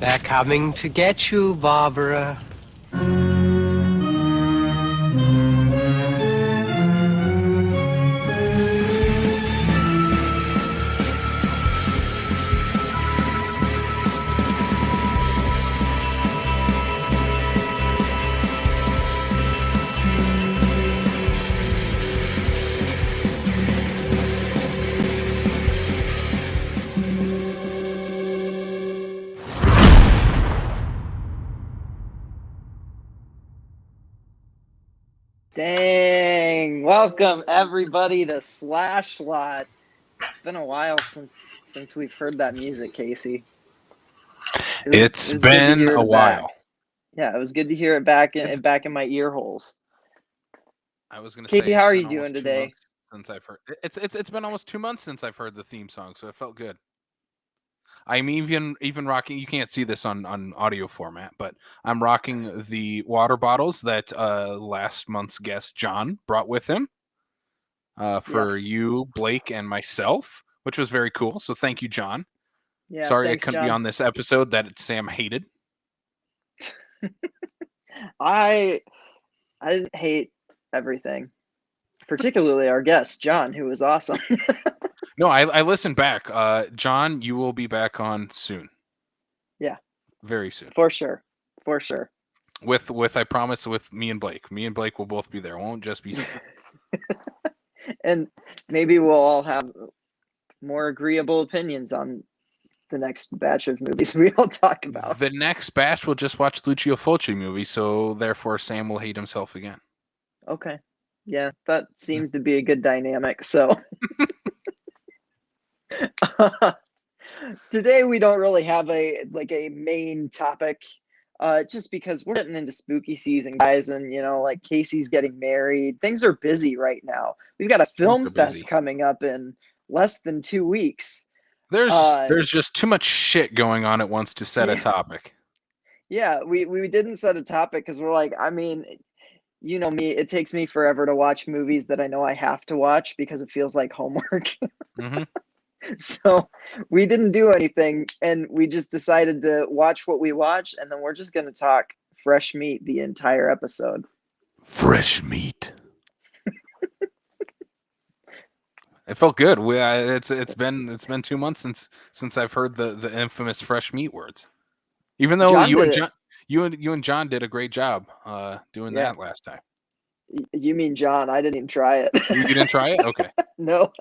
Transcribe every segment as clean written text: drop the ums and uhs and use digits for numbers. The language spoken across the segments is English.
They're coming to get you, Barbara. Dang! Welcome everybody to SlashLot. It's been a while since we've heard that music, Casey. It's been a while. Yeah, it was good to hear it back in my ear holes. I was going to Casey, say, how are you doing today? Since I've heard it's been almost 2 months since I've heard the theme song, so it felt good. I'm even rocking. You can't see this on audio format, but I'm rocking the water bottles that last month's guest John brought with him for you, Blake, and myself, which was very cool. So thank you, John. Yeah, sorry thanks, I couldn't John. be on this episode that Sam hated. I didn't hate everything, particularly our guest John, who was awesome. No, I listened back. John, you will be back on soon. Yeah, very soon, for sure. With I promise, with me and Blake. Me and Blake will both be there. It won't just be Sam. And maybe we'll all have more agreeable opinions on the next batch of movies we all talk about. The next batch will just watch Lucio Fulci movies, so therefore Sam will hate himself again. Okay. Yeah, that seems to be a good dynamic. So today we don't really have a main topic, just because we're getting into spooky season, guys, and like Casey's getting married. Things are busy right now. We've got a film fest coming up in less than 2 weeks. There's just too much shit going on at once to set a topic. Yeah, we didn't set a topic because we're like, I mean, you know me, it takes me forever to watch movies that I know I have to watch because it feels like homework. Mm-hmm. So we didn't do anything, and we just decided to watch what we watch, and then we're just going to talk fresh meat the entire episode. Fresh meat. It felt good. It's been 2 months since I've heard the infamous fresh meat words. Even though you and John did a great job doing that last time. You mean John? I didn't even try it. You didn't try it? Okay. No.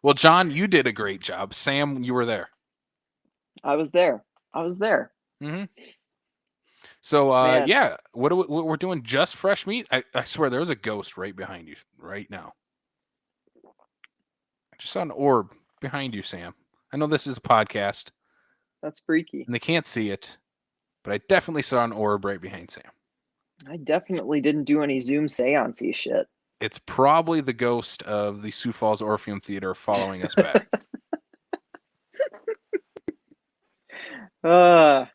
Well, John, you did a great job. Sam, you were there. I was there. Mm-hmm. So, yeah, what we're doing? Just fresh meat? I swear there's a ghost right behind you right now. I just saw an orb behind you, Sam. I know this is a podcast. That's freaky. And they can't see it, but I definitely saw an orb right behind Sam. I definitely didn't do any Zoom seance-y shit. It's probably the ghost of the Sioux Falls Orpheum Theater following us back. I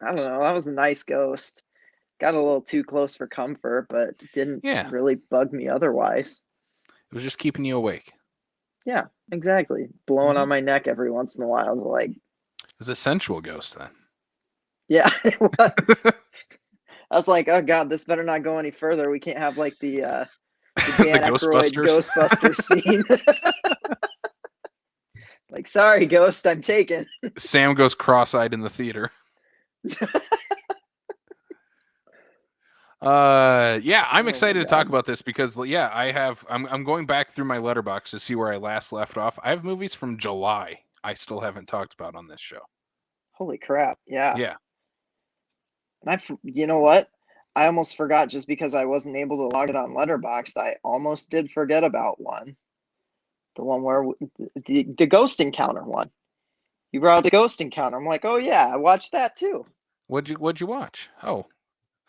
don't know. That was a nice ghost. Got a little too close for comfort, but didn't really bug me otherwise. It was just keeping you awake. Yeah, exactly. Blowing on my neck every once in a while. Like, it's a sensual ghost then. Yeah, it was. I was like, oh god, this better not go any further. We can't have like the Dan Aykroyd Ghostbusters scene. Like, sorry, ghost, I'm taken. Sam goes cross-eyed in the theater. I'm excited to talk about this because I'm going back through my letterbox to see where I last left off. I have movies from July I still haven't talked about on this show. Holy crap. Yeah. And you know what? I almost forgot, just because I wasn't able to log it on Letterboxd. I almost did forget about one. The one where the ghost encounter one. You brought up the ghost encounter. I'm like, oh yeah, I watched that too. What'd you watch? Oh,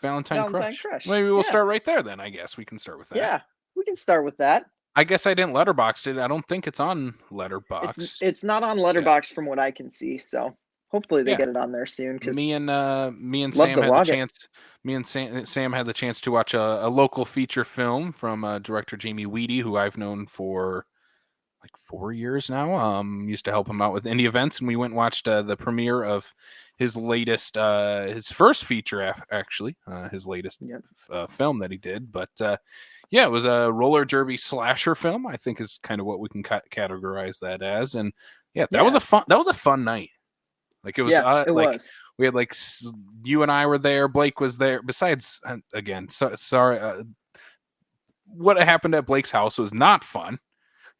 Valentine Crush. Maybe we'll start right there then. I guess we can start with that. Yeah, we can start with that. I guess I didn't letterbox it. I don't think it's on Letterboxd. It's not on Letterboxd from what I can see. So hopefully they get it on there soon. Because me and Sam had the chance. Me and Sam had the chance to watch a local feature film from director Jamie Weedy, who I've known for like 4 years now. Used to help him out with indie events, and we went and watched the premiere of his latest, his first feature, actually, his latest film that he did. But yeah, it was a roller derby slasher film, I think is kind of what we can categorize that as. And yeah, that was a fun night. Like it was, it like was. We had like you and I were there. Blake was there. Besides, again, sorry, what happened at Blake's house was not fun.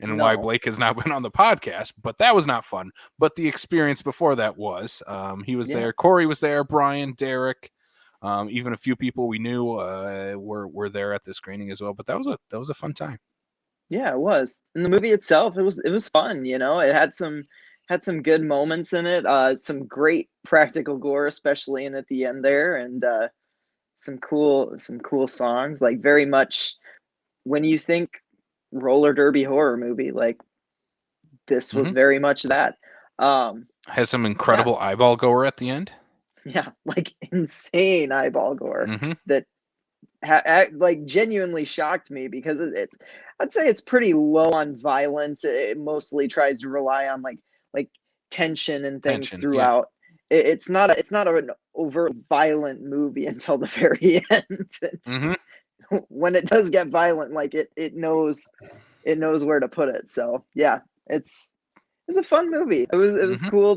And why Blake has not been on the podcast, but that was not fun. But the experience before that was. He was there. Corey was there. Brian, Derek, even a few people we knew were there at the screening as well. But that was a fun time. Yeah, it was. And the movie itself, it was fun. You know, it had some good moments in it. Some great practical gore, especially at the end there, and some cool songs. Like very much when you think roller derby horror movie, like this was very much that. Has some incredible eyeball gore at the end. Yeah, like insane eyeball gore that like genuinely shocked me, because I'd say it's pretty low on violence. It mostly tries to rely on like tension and things throughout. It's not an overt violent movie until the very end. When it does get violent, like it knows where to put it. So yeah, it was a fun movie. It was cool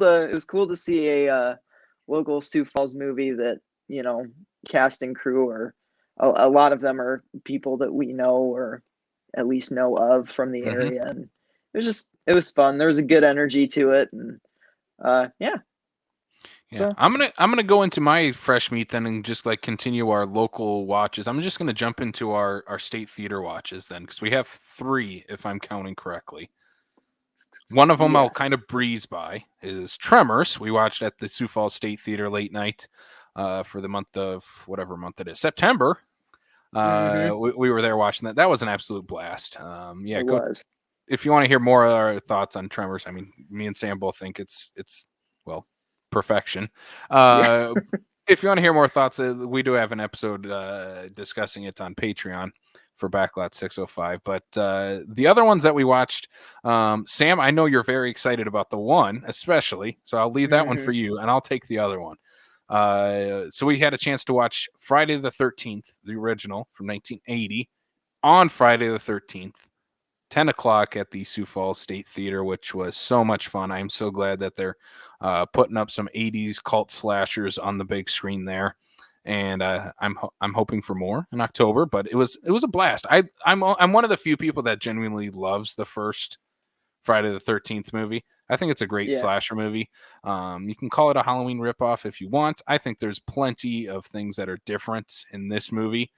to see a local Sioux Falls movie that, you know, cast and crew, or a lot of them are people that we know or at least know of from the area, and it was fun. There was a good energy to it, and yeah. So I'm gonna go into my fresh meat then, and just like continue our local watches. I'm just gonna jump into our state theater watches then, because we have 3 if I'm counting correctly. One of them I'll kind of breeze by is Tremors. We watched at the Sioux Falls State Theater late night for the month of whatever month it is, September. We were there watching that. That was an absolute blast. It was. If you want to hear more of our thoughts on Tremors, I mean, me and Sam both think it's well, perfection. If you want to hear more thoughts, we do have an episode discussing it on Patreon for Backlot 605. But the other ones that we watched, Sam, I know you're very excited about the one, especially. So I'll leave that one for you, and I'll take the other one. So we had a chance to watch Friday the 13th, the original from 1980, on Friday the 13th. 10 o'clock at the Sioux Falls State Theater, which was so much fun. I'm so glad that they're putting up some 80s cult slashers on the big screen there. And I'm hoping for more in October, but it was a blast. I'm one of the few people that genuinely loves the first Friday the 13th movie. I think it's a great slasher movie. You can call it a Halloween ripoff if you want. I think there's plenty of things that are different in this movie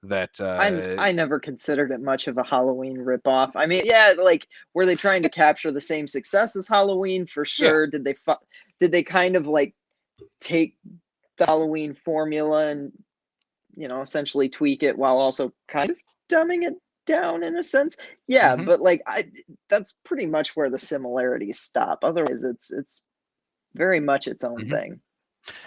that I never considered it much of a Halloween ripoff. I mean, yeah, like, were they trying to capture the same success as Halloween? For sure. Did they kind of like take the Halloween formula and, you know, essentially tweak it while also kind of dumbing it down in a sense? Yeah, but like that's pretty much where the similarities stop. Otherwise, it's very much its own thing.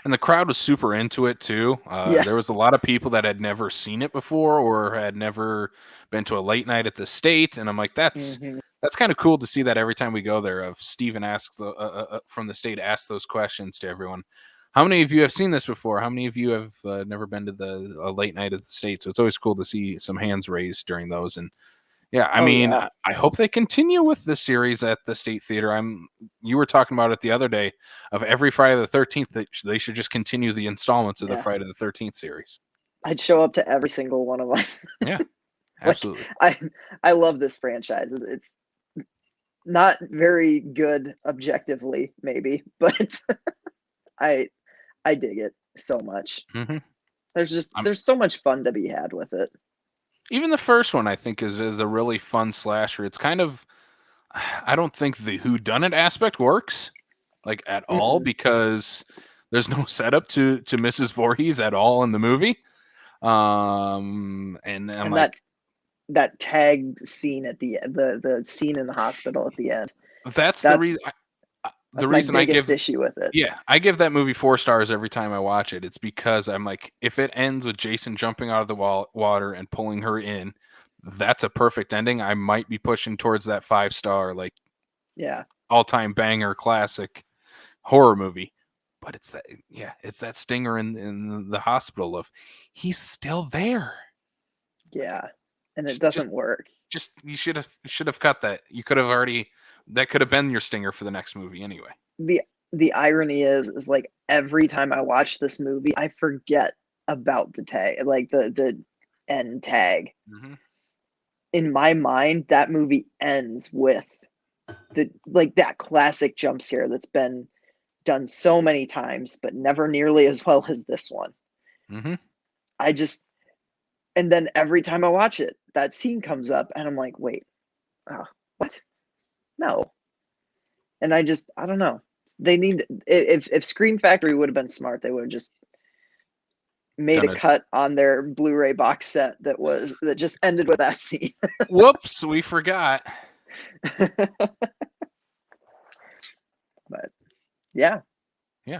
And the crowd was super into it too. There was a lot of people that had never seen it before or had never been to a late night at the State. And I'm like, that's kind of cool to see that every time we go there. Of Steven asks from the State, asks those questions to everyone. How many of you have seen this before? How many of you have never been to a late night at the State? So it's always cool to see some hands raised during those. And yeah, I hope they continue with this series at the State Theater. You were talking about it the other day of every Friday the 13th that they should just continue the installments of the Friday the 13th series. I'd show up to every single one of them. Yeah, absolutely. I love this franchise. It's not very good objectively, maybe, but I dig it so much. There's so much fun to be had with it. Even the first one, I think, is a really fun slasher. It's kind of, I don't think the whodunit aspect works like at all, because there's no setup to Mrs. Voorhees at all in the movie. And I'm like, that tag scene at the scene in the hospital at the end. That's the reason. The reason I give issue with it. Yeah, I give that movie 4 stars every time I watch it. It's because I'm like, if it ends with Jason jumping out of the water and pulling her in, that's a perfect ending. I might be pushing towards that 5-star, like, all-time banger classic horror movie. But it's that stinger in the hospital of he's still there. Yeah, and it doesn't work. Just you should have cut that. You could have already, that could have been your stinger for the next movie anyway. The irony is like every time I watch this movie, I forget about the tag, like the end tag. Mm-hmm. In my mind, that movie ends with that classic jump scare that's been done so many times, but never nearly as well as this one. Mm-hmm. And then every time I watch it, that scene comes up, and I'm like, wait, what? No. And I don't know. They need, if Scream Factory would have been smart, they would have just made a cut on their Blu-ray box set that just ended with that scene. Whoops, we forgot. But yeah.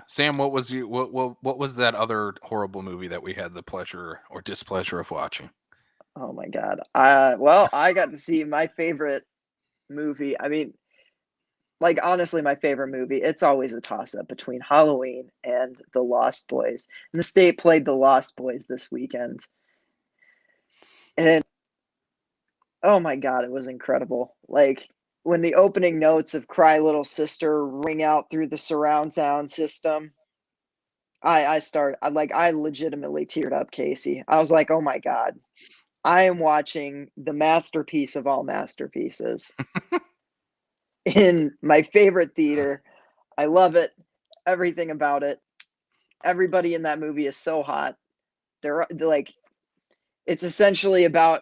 Sam, what was what was that other horrible movie that we had the pleasure or displeasure of watching? Oh my God. Well, I got to see my favorite movie. I mean, like, honestly, my favorite movie, it's always a toss-up between Halloween and The Lost Boys. And the state played The Lost Boys this weekend. And oh my God, it was incredible. Like, when the opening notes of Cry Little Sister ring out through the surround sound system, I legitimately teared up, Casey. I was like, oh my God, I am watching the masterpiece of all masterpieces in my favorite theater. I love it. Everything about it. Everybody in that movie is so hot. They're like, it's essentially about,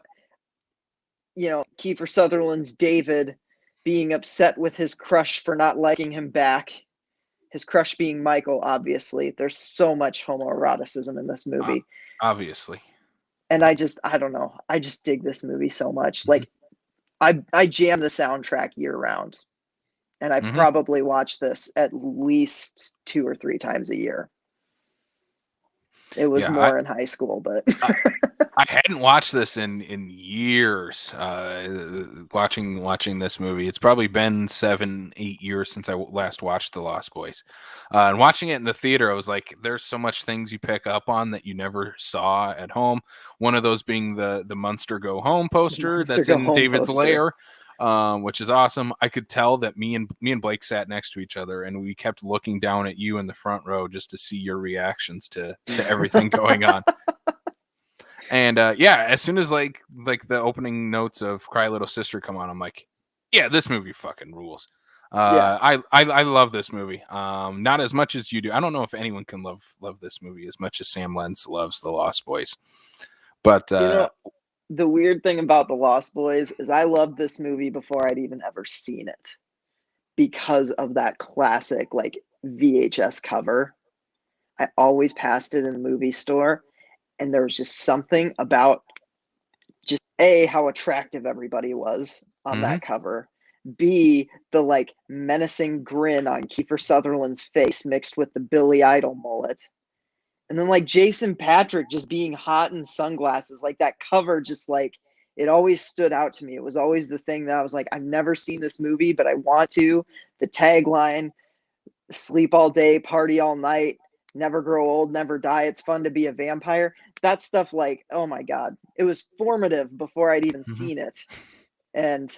Kiefer Sutherland's David being upset with his crush for not liking him back. His crush being Michael, obviously. There's so much homoeroticism in this movie. Obviously. And I don't know. I just dig this movie so much. Like, I jam the soundtrack year round. And I probably watch this at least 2 or 3 times a year. It was more in high school, but I hadn't watched this in years. Watching this movie, it's probably been 7-8 years since I last watched The Lost Boys. And watching it in the theater, I was like, "There's so much things you pick up on that you never saw at home." One of those being the Munster Go Home poster that's in David's lair. Which is awesome. I could tell that me and Blake sat next to each other, and we kept looking down at you in the front row just to see your reactions to everything going on. And as soon as like the opening notes of Cry Little Sister come on, I'm like, yeah, this movie fucking rules. I love this movie. Not as much as you do. I don't know if anyone can love this movie as much as Sam Lenz loves The Lost Boys. But the weird thing about The Lost Boys is I loved this movie before I'd even ever seen it because of that classic like VHS cover. I always passed it in the movie store, and there was just something about just A, how attractive everybody was on that cover. B, the like menacing grin on Kiefer Sutherland's face mixed with the Billy Idol mullet. And then like Jason Patrick just being hot in sunglasses, like that cover, just like it always stood out to me. It was always the thing that I was like, I've never seen this movie, but I want to. The tagline, sleep all day, party all night, never grow old, never die. It's fun to be a vampire. That stuff, like, oh my God, it was formative before I'd even seen it. And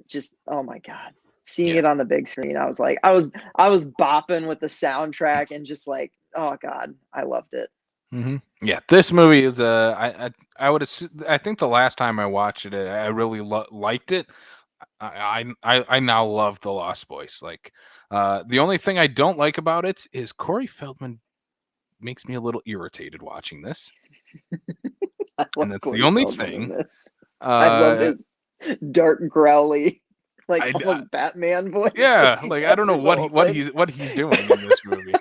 just, oh my God, seeing it on the big screen, I was like, I was bopping with the soundtrack and just like, oh God, I loved it. Yeah, this movie is I would assume, I think the last time I watched it, I really liked it. I now love The Lost Boys. Like, the only thing I don't like about it is Corey Feldman makes me a little irritated watching this. And that's Corey the only Feldman thing. I love his dark, growly, like almost Batman voice. Yeah, like I don't know what he's doing in this movie.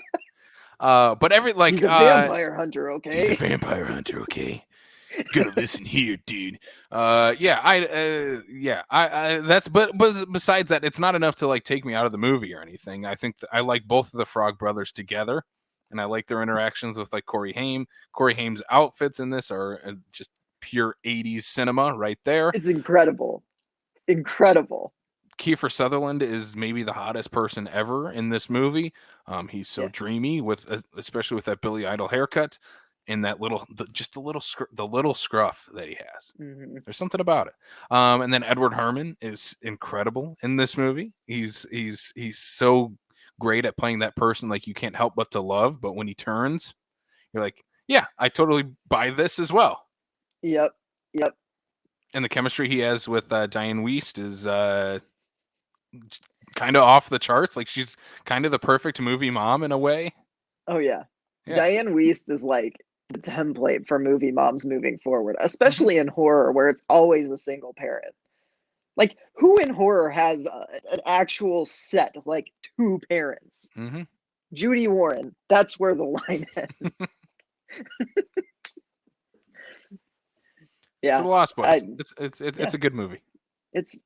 But he's a vampire hunter, okay? He's a vampire hunter, okay? Gonna listen here, dude. That's but besides that, it's not enough to like take me out of the movie or anything. I think I like both of the Frog Brothers together, and I like their interactions with like Corey Haim. Corey Haim's outfits in this are just pure 80s cinema right there. It's incredible. Kiefer Sutherland is maybe the hottest person ever in this movie. He's so dreamy especially with that Billy Idol haircut and that the little scruff that he has. Mm-hmm. There's something about it. And then Edward Herrmann is incredible in this movie. He's so great at playing that person like you can't help but to love. But when he turns, you're like, yeah, I totally buy this as well. Yep. And the chemistry he has with Diane Wiest is kind of off the charts. Like she's kind of the perfect movie mom in a way. Oh yeah. Diane Wiest is like the template for movie moms moving forward, especially in horror where it's always a single parent. Like who in horror has an actual set, like 2 parents? Mm-hmm. Judy Warren. That's where the line ends. Yeah. So The Lost Boys. It's a good movie. It's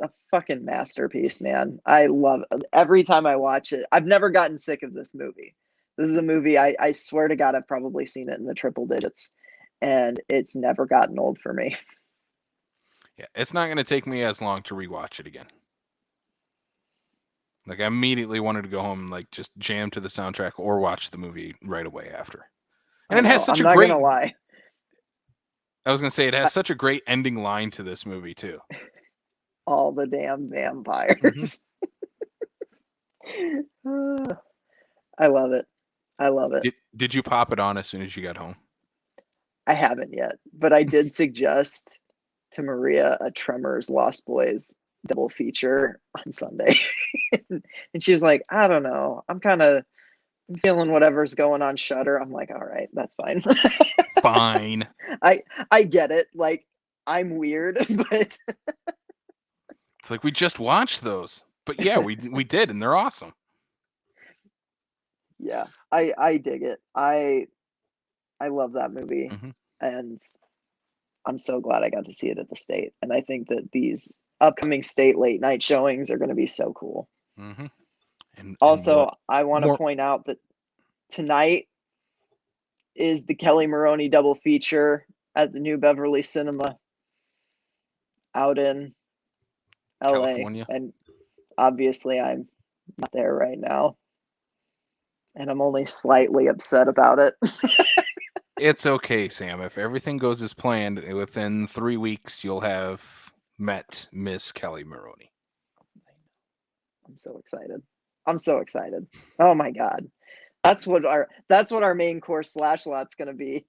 a fucking masterpiece, man. I love it. Every time I watch it. I've never gotten sick of this movie. This is a movie I swear to God I've probably seen it in the triple digits, and it's never gotten old for me. Yeah, it's not going to take me as long to rewatch it again. Like I immediately wanted to go home and like just jam to the soundtrack or watch the movie right away after. And it has such I'm not gonna lie. I was going to say it has such a great ending line to this movie too. All the damn vampires. Mm-hmm. I love it. Did you pop it on as soon as you got home? I haven't yet, but I did suggest to Maria a Tremors Lost Boys double feature on Sunday. And she was like, I don't know. I'm feeling whatever's going on Shudder. I'm like, all right, that's fine. Fine. I get it. Like, I'm weird, but it's like we just watched those. But yeah, we did, and they're awesome. Yeah, I dig it. I love that movie, and I'm so glad I got to see it at the State. And I think that these upcoming State late night showings are going to be so cool. Mm-hmm. And also, I want to point out that tonight is the Kelly Maroney double feature at the New Beverly Cinema out in LA. California. And obviously I'm not there right now. And I'm only slightly upset about it. It's okay, Sam. If everything goes as planned, within 3 weeks, you'll have met Miss Kelly Maroney. I'm so excited. Oh my God. That's what our main course SlashLot's going to be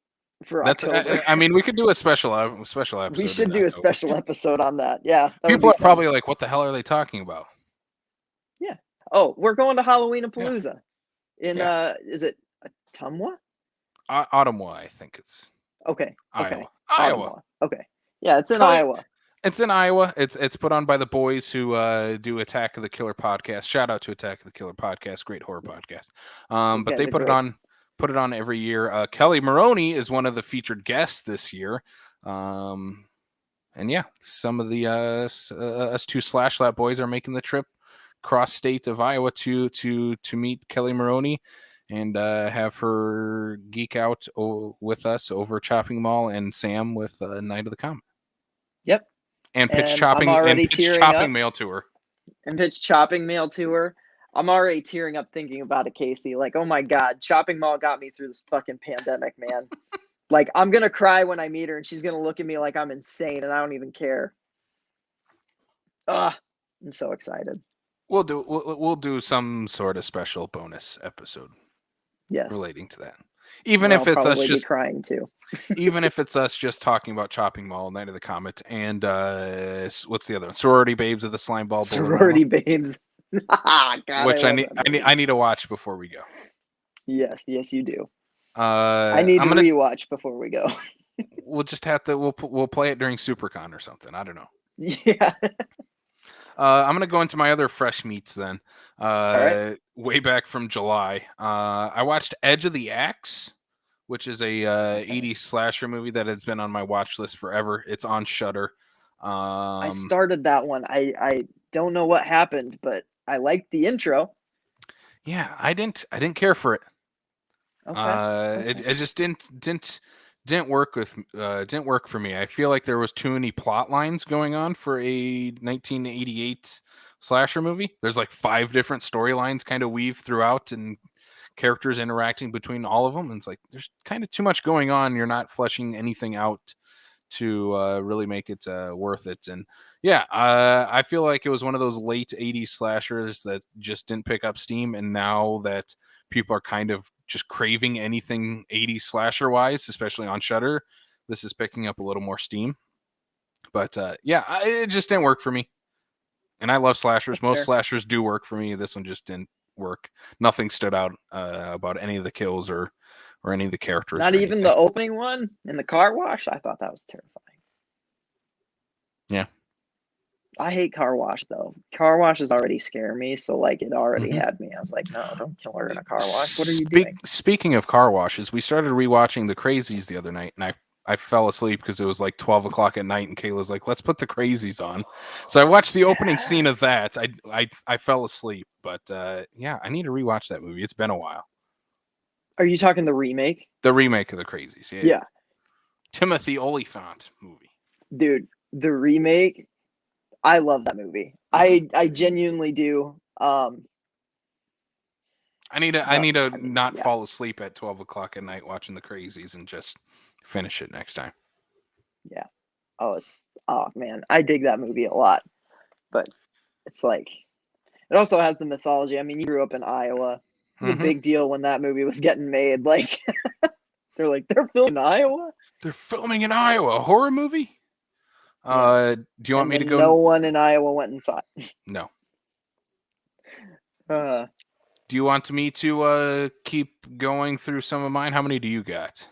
for October. I mean, we could do a special episode. We should do a special episode on that. Yeah. People are probably like, what the hell are they talking about? Yeah. Oh, we're going to Halloween-a-Palooza in, is it Ottumwa? Ottumwa, I think it's. Okay. Iowa. Okay. Yeah, it's in Iowa. It's in Iowa. It's put on by the boys who do Attack of the Killer podcast. Shout out to Attack of the Killer podcast, great horror podcast. But they put it on every year. Kelly Maroney is one of the featured guests this year. And yeah, some of the us 2 SlashLot boys are making the trip cross state of Iowa to meet Kelly Maroney and have her geek out with us over Chopping Mall, and Sam with Night of the Comet. Yep. And pitch chopping mail to her. And pitch chopping mail to her. I'm already tearing up thinking about it, Casey. Like, oh my God, Chopping Mall got me through this fucking pandemic, man. Like, I'm gonna cry when I meet her, and she's gonna look at me like I'm insane, and I don't even care. I'm so excited. We'll do some sort of special bonus episode. Yes. Relating to that. Even if it's us just crying too. Even if it's us just talking about Chopping Mall, Night of the Comet, and what's the other one? Sorority Babes of the Slime Ball. Sorority Babes. God, which I need to watch before we go. Yes, you do. I need to rewatch before we go. We'll just have to. We'll play it during SuperCon or something. I don't know. Yeah. I'm gonna go into my other fresh meats then. Right. Way back from July, I watched Edge of the Axe, which is a 80s slasher movie that has been on my watch list forever. It's on Shudder. I started that one. I don't know what happened, but I liked the intro. Yeah, I didn't care for it. Okay. It just didn't didn't work for me. I feel like there was too many plot lines going on for a 1988 slasher movie. There's like 5 different storylines kind of weave throughout and characters interacting between all of them. And it's like there's kind of too much going on. You're not fleshing anything out to really make it worth it. And yeah, I feel like it was one of those late 80s slashers that just didn't pick up steam. And now that people are kind of just craving anything 80s slasher wise, especially on Shudder, this is picking up a little more steam. But yeah, it just didn't work for me. And I love slashers. Most slashers do work for me. This one just didn't work. Nothing stood out about any of the kills or any of the characters. Not even the opening one in the car wash. I thought that was terrifying. Yeah. I hate car wash though. Car washes already scare me, so like it already had me. I was like, no, don't kill her in a car wash. What are you doing? Speaking of car washes, we started rewatching The Crazies the other night, and I fell asleep because it was like 12 o'clock at night, and Kayla's like, let's put The Crazies on. So I watched the opening scene of that. I fell asleep, but yeah, I need to rewatch that movie. It's been a while. Are you talking the remake? The remake of The Crazies, yeah. Yeah. Timothy Olyphant movie. Dude, the remake, I love that movie. I genuinely do. I need to not fall asleep at 12 o'clock at night watching The Crazies and just finish it next time. Yeah. Oh man, I dig that movie a lot. But it's like, it also has the mythology. I mean, you grew up in Iowa. It was a big deal when that movie was getting made. Like, they're filming in Iowa? They're filming in Iowa, a horror movie? Yeah. Do you want me to go? No one in Iowa went inside. No. Do you want me to keep going through some of mine? How many do you got?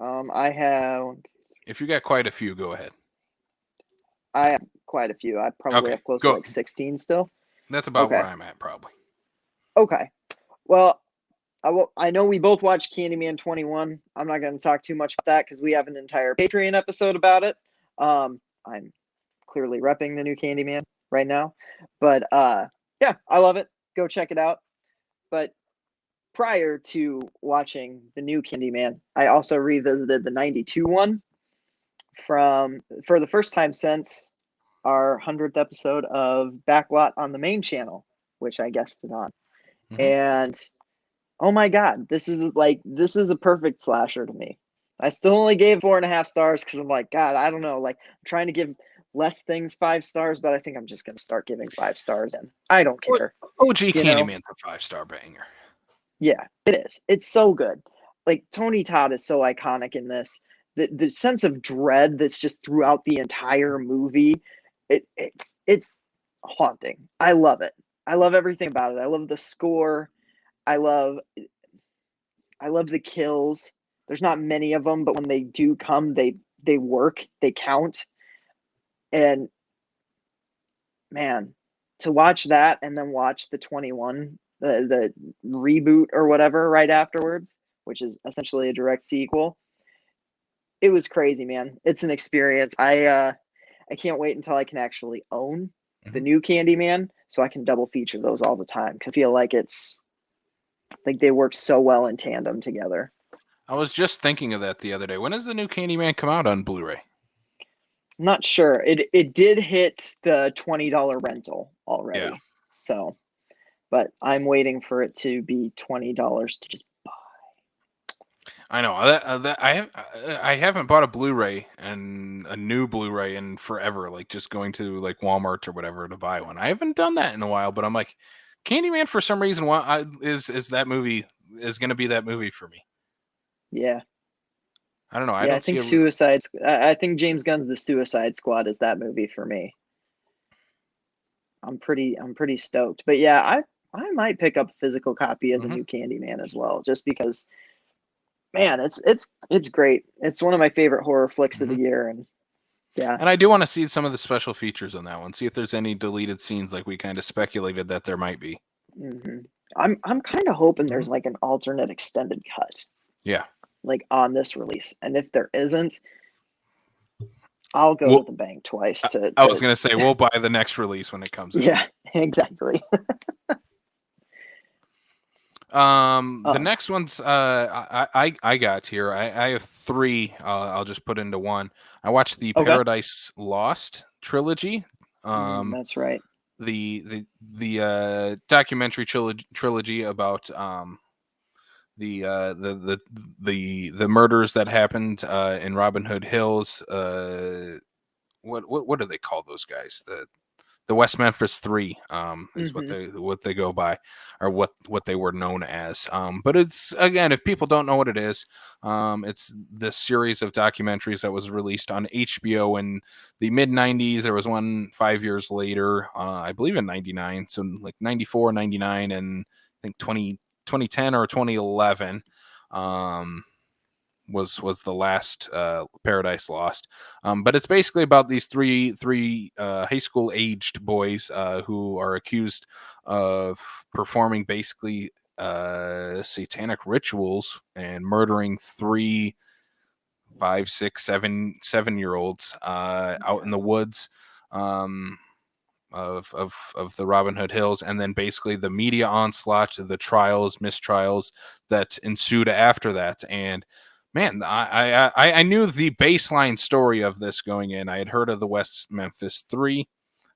I have. If you got quite a few, go ahead. I have quite a few. I probably have close to like 16 still. That's about where I'm at, probably. Okay. Well, I know we both watched Candyman 21. I'm not going to talk too much about that because we have an entire Patreon episode about it. I'm clearly repping the new Candyman right now. But yeah, I love it. Go check it out. But prior to watching the new Candyman, I also revisited the 92 one for the first time since our 100th episode of Backlot on the main channel, which I guested on. And oh my god, this is a perfect slasher to me. I still only gave 4.5 stars because I'm like, God, I don't know. Like, I'm trying to give less things 5 stars, but I think I'm just gonna start giving 5 stars, and I don't care. OG Candyman's a 5-star banger. Yeah, it is. It's so good. Like, Tony Todd is so iconic in this. The sense of dread that's just throughout the entire movie, it's haunting. I love it. I love everything about it. I love the score. I love the kills. There's not many of them, but when they do come, they work. They count. And man, to watch that and then watch the 21, the reboot or whatever right afterwards, which is essentially a direct sequel. It was crazy, man. It's an experience. I can't wait until I can actually own the new Candyman, so I can double feature those all the time. I feel like they work so well in tandem together. I was just thinking of that the other day. When does the new Candyman come out on Blu-ray? I'm not sure. It did hit the $20 rental already. Yeah. So, but I'm waiting for it to be $20 to just buy. I know that I haven't bought a Blu-ray and a new Blu-ray in forever. Like just going to like Walmart or whatever to buy one. I haven't done that in a while, but I'm like, Candyman for some reason is that movie is going to be that movie for me. Yeah. I don't know. I think I think James Gunn's The Suicide Squad is that movie for me. I'm pretty stoked. But yeah, I might pick up a physical copy of the new Candyman as well, just because. Man, it's great. It's one of my favorite horror flicks of the year, and yeah. And I do want to see some of the special features on that one. See if there's any deleted scenes, like we kind of speculated that there might be. I'm kind of hoping there's like an alternate extended cut. Yeah. Like on this release, and if there isn't, I'll go to the bank twice. I was gonna say we'll buy the next release when it comes out. Yeah, exactly. The next one's I got here. I have three. I'll just put into one. I watched the Paradise Lost trilogy. That's right. The documentary trilogy about the murders that happened in Robin Hood Hills. What do they call those guys? The West Memphis Three is what they go by, or what they were known as. But it's, again, if people don't know what it is, it's this series of documentaries that was released on HBO in the mid 90s. There was one 5 years later, I believe in 99, so like 94, 99, and I think 2010 or 2011. Was the last Paradise Lost, but it's basically about these three high school aged boys who are accused of performing basically satanic rituals and murdering 3, 5, 6, 7-year-olds out in the woods of the Robin Hood Hills, and then basically the media onslaught, the trials, mistrials that ensued after that. And man, I knew the baseline story of this going in. I had heard of the West Memphis Three.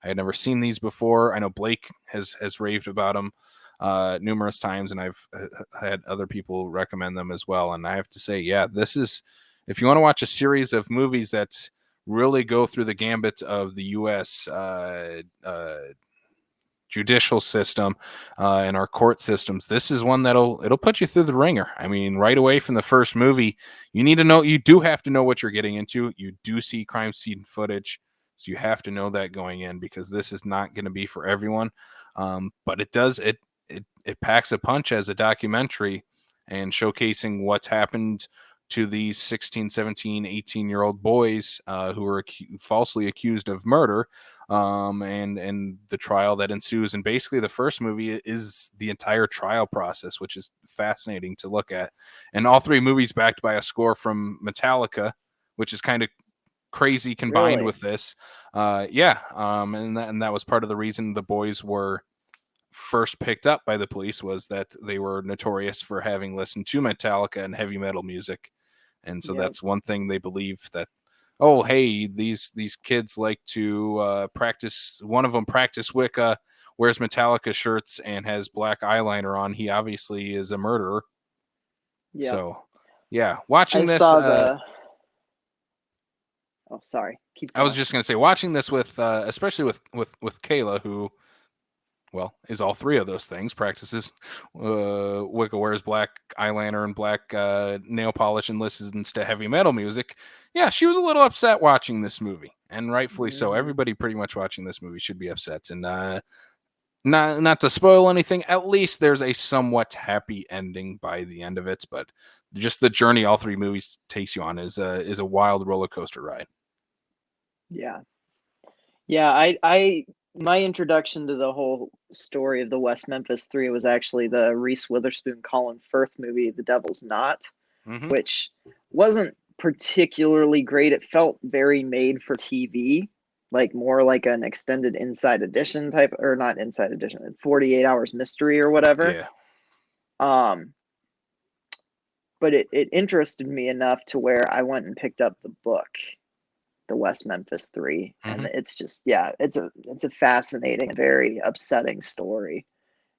I had never seen these before. I know Blake has raved about them numerous times, and I've had other people recommend them as well. And I have to say, yeah, this is, if you want to watch a series of movies that really go through the gambit of the U.S. Judicial system and our court systems, this is one it'll put you through the ringer. I mean, right away from the first movie, you do have to know what you're getting into. You do see crime scene footage, so you have to know that going in, because this is not going to be for everyone. But it packs a punch as a documentary, and showcasing what's happened to these 16, 17, 18-year-old boys who were falsely accused of murder, and the trial that ensues. And basically the first movie is the entire trial process, which is fascinating to look at. And all three movies backed by a score from Metallica, which is kind of crazy combined with this. And that was part of the reason the boys were first picked up by the police, was that they were notorious for having listened to Metallica and heavy metal music. And so that's one thing they believe, that, oh, hey, these kids like to practice. One of them practice Wicca, wears Metallica shirts, and has black eyeliner on. He obviously is a murderer. Yeah. So, yeah, watching this. Oh, sorry. Keep going. I was just going to say, watching this with, especially with Kayla, who, well, is all three of those things, practices Wicca, wears black eyeliner and black nail polish, and listens to heavy metal music. Yeah, she was a little upset watching this movie, and rightfully so. Everybody pretty much watching this movie should be upset. And not to spoil anything, at least there's a somewhat happy ending by the end of it. But just the journey all three movies takes you on is a wild roller coaster ride. Yeah. I my introduction to the whole story of the West Memphis Three was actually the Reese Witherspoon, Colin Firth movie, The Devil's Knot, which wasn't particularly great. It felt very made for TV, like more like an extended Inside Edition type, or not Inside Edition, 48 Hours Mystery or whatever. Yeah. But it interested me enough to where I went and picked up the book, The West Memphis Three, and it's just, it's a fascinating, very upsetting story.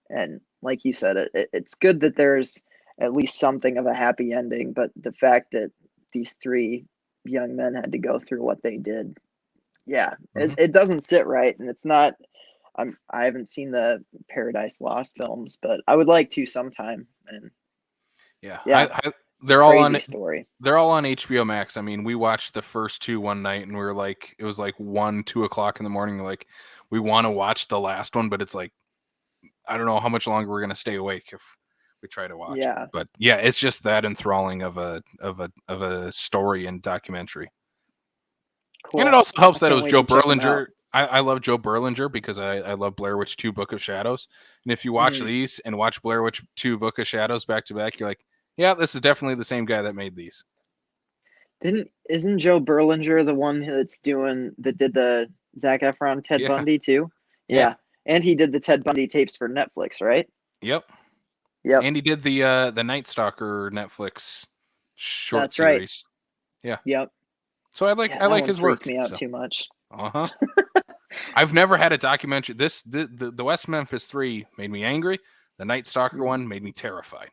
And like you said, it's good that there's at least something of a happy ending, but the fact that these three young men had to go through what they did, it doesn't sit right. And it's not, I haven't seen the Paradise Lost films, but I would like to sometime. And they're all on story. They're all on HBO Max. I mean, we watched the first two one night, and we were like, it was like 1, 2 o'clock in the morning. Like, we want to watch the last one, but it's like, I don't know how much longer we're gonna stay awake if we try to watch it. But yeah, it's just that enthralling of a story and documentary. Cool. And it also helps that it was Joe Berlinger. I love Joe Berlinger because I love Blair Witch 2 Book of Shadows. And if you watch these and watch Blair Witch 2 Book of Shadows back to back, you're like, yeah, this is definitely the same guy that made these. Isn't Joe Berlinger the one that did the Zac Efron Ted Bundy too? Yeah. And he did the Ted Bundy tapes for Netflix, right? Yep. Yep. And he did the Night Stalker Netflix short That's right. series. Yeah. Yep. So I like his work. Me out too much. I've never had a documentary. The West Memphis 3 made me angry. The Night Stalker one made me terrified.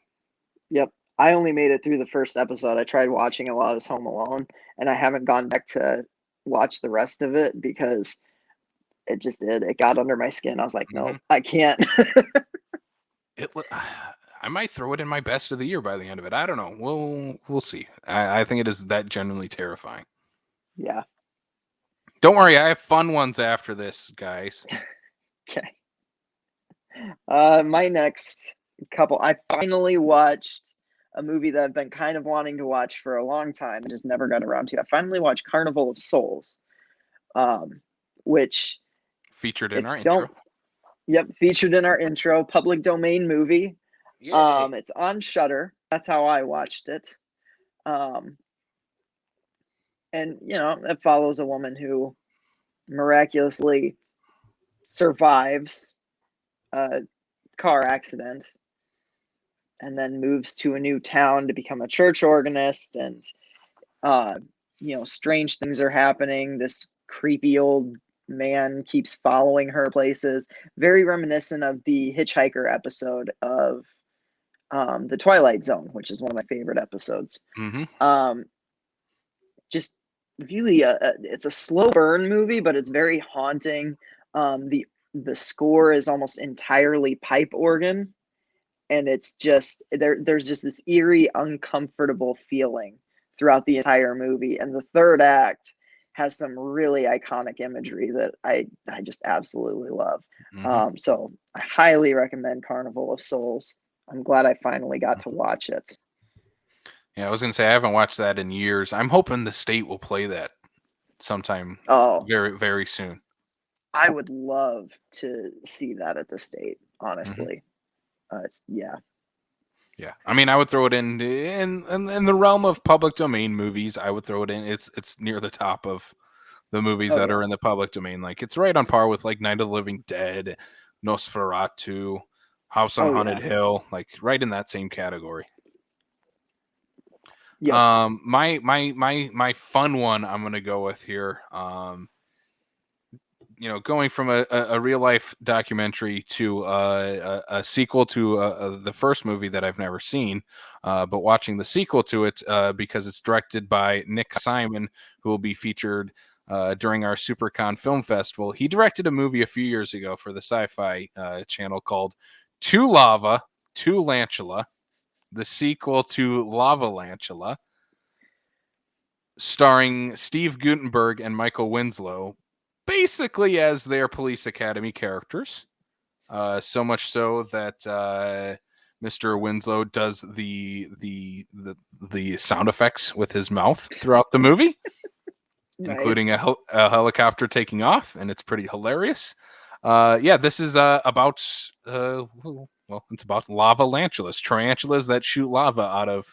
Yep. I only made it through the first episode. I tried watching it while I was home alone, and I haven't gone back to watch the rest of it because it got under my skin. I was like, no, I can't. I might throw it in my best of the year by the end of it. I don't know. We'll see. I think it is that genuinely terrifying. Yeah. Don't worry, I have fun ones after this, guys. Okay. My next couple, I finally watched a movie that I've been kind of wanting to watch for a long time and just never got around to. I finally watched Carnival of Souls, which featured in our intro. Yep, featured in our intro. Public domain movie. Yay. It's on Shudder. That's how I watched it. And it follows a woman who miraculously survives a car accident and then moves to a new town to become a church organist, and strange things are happening. This creepy old man keeps following her places, very reminiscent of the Hitchhiker episode of the Twilight Zone, which is one of my favorite episodes. Just really it's a slow burn movie, but it's very haunting. The score is almost entirely pipe organ, and it's just there's just this eerie, uncomfortable feeling throughout the entire movie. And the third act has some really iconic imagery that I just absolutely love. So I highly recommend Carnival of Souls. I'm glad I finally got to watch it. Yeah, I was gonna say I haven't watched that in years. I'm hoping the state will play that sometime very, very soon. I would love to see that at the state, honestly. Yeah. I mean, I would throw it in the realm of public domain movies. I would throw it in. It's near the top of the movies that are in the public domain. Like, it's right on par with like Night of the Living Dead, Nosferatu, House on Haunted Hill, like right in that same category. Yeah. My fun one I'm gonna go with here. Going from a real life documentary to a sequel to the first movie that I've never seen, but watching the sequel to it because it's directed by Nick Simon, who will be featured during our SuperCon Film Festival. He directed a movie a few years ago for the Sci-Fi channel called To Lava, To Lantula, the sequel to Lavalantula, starring Steve Guttenberg and Michael Winslow, basically as their Police Academy characters. So much so that Mr. Winslow does the sound effects with his mouth throughout the movie, including a helicopter taking off, and it's pretty hilarious. This is about it's about lava-lantulas, tarantulas that shoot lava out of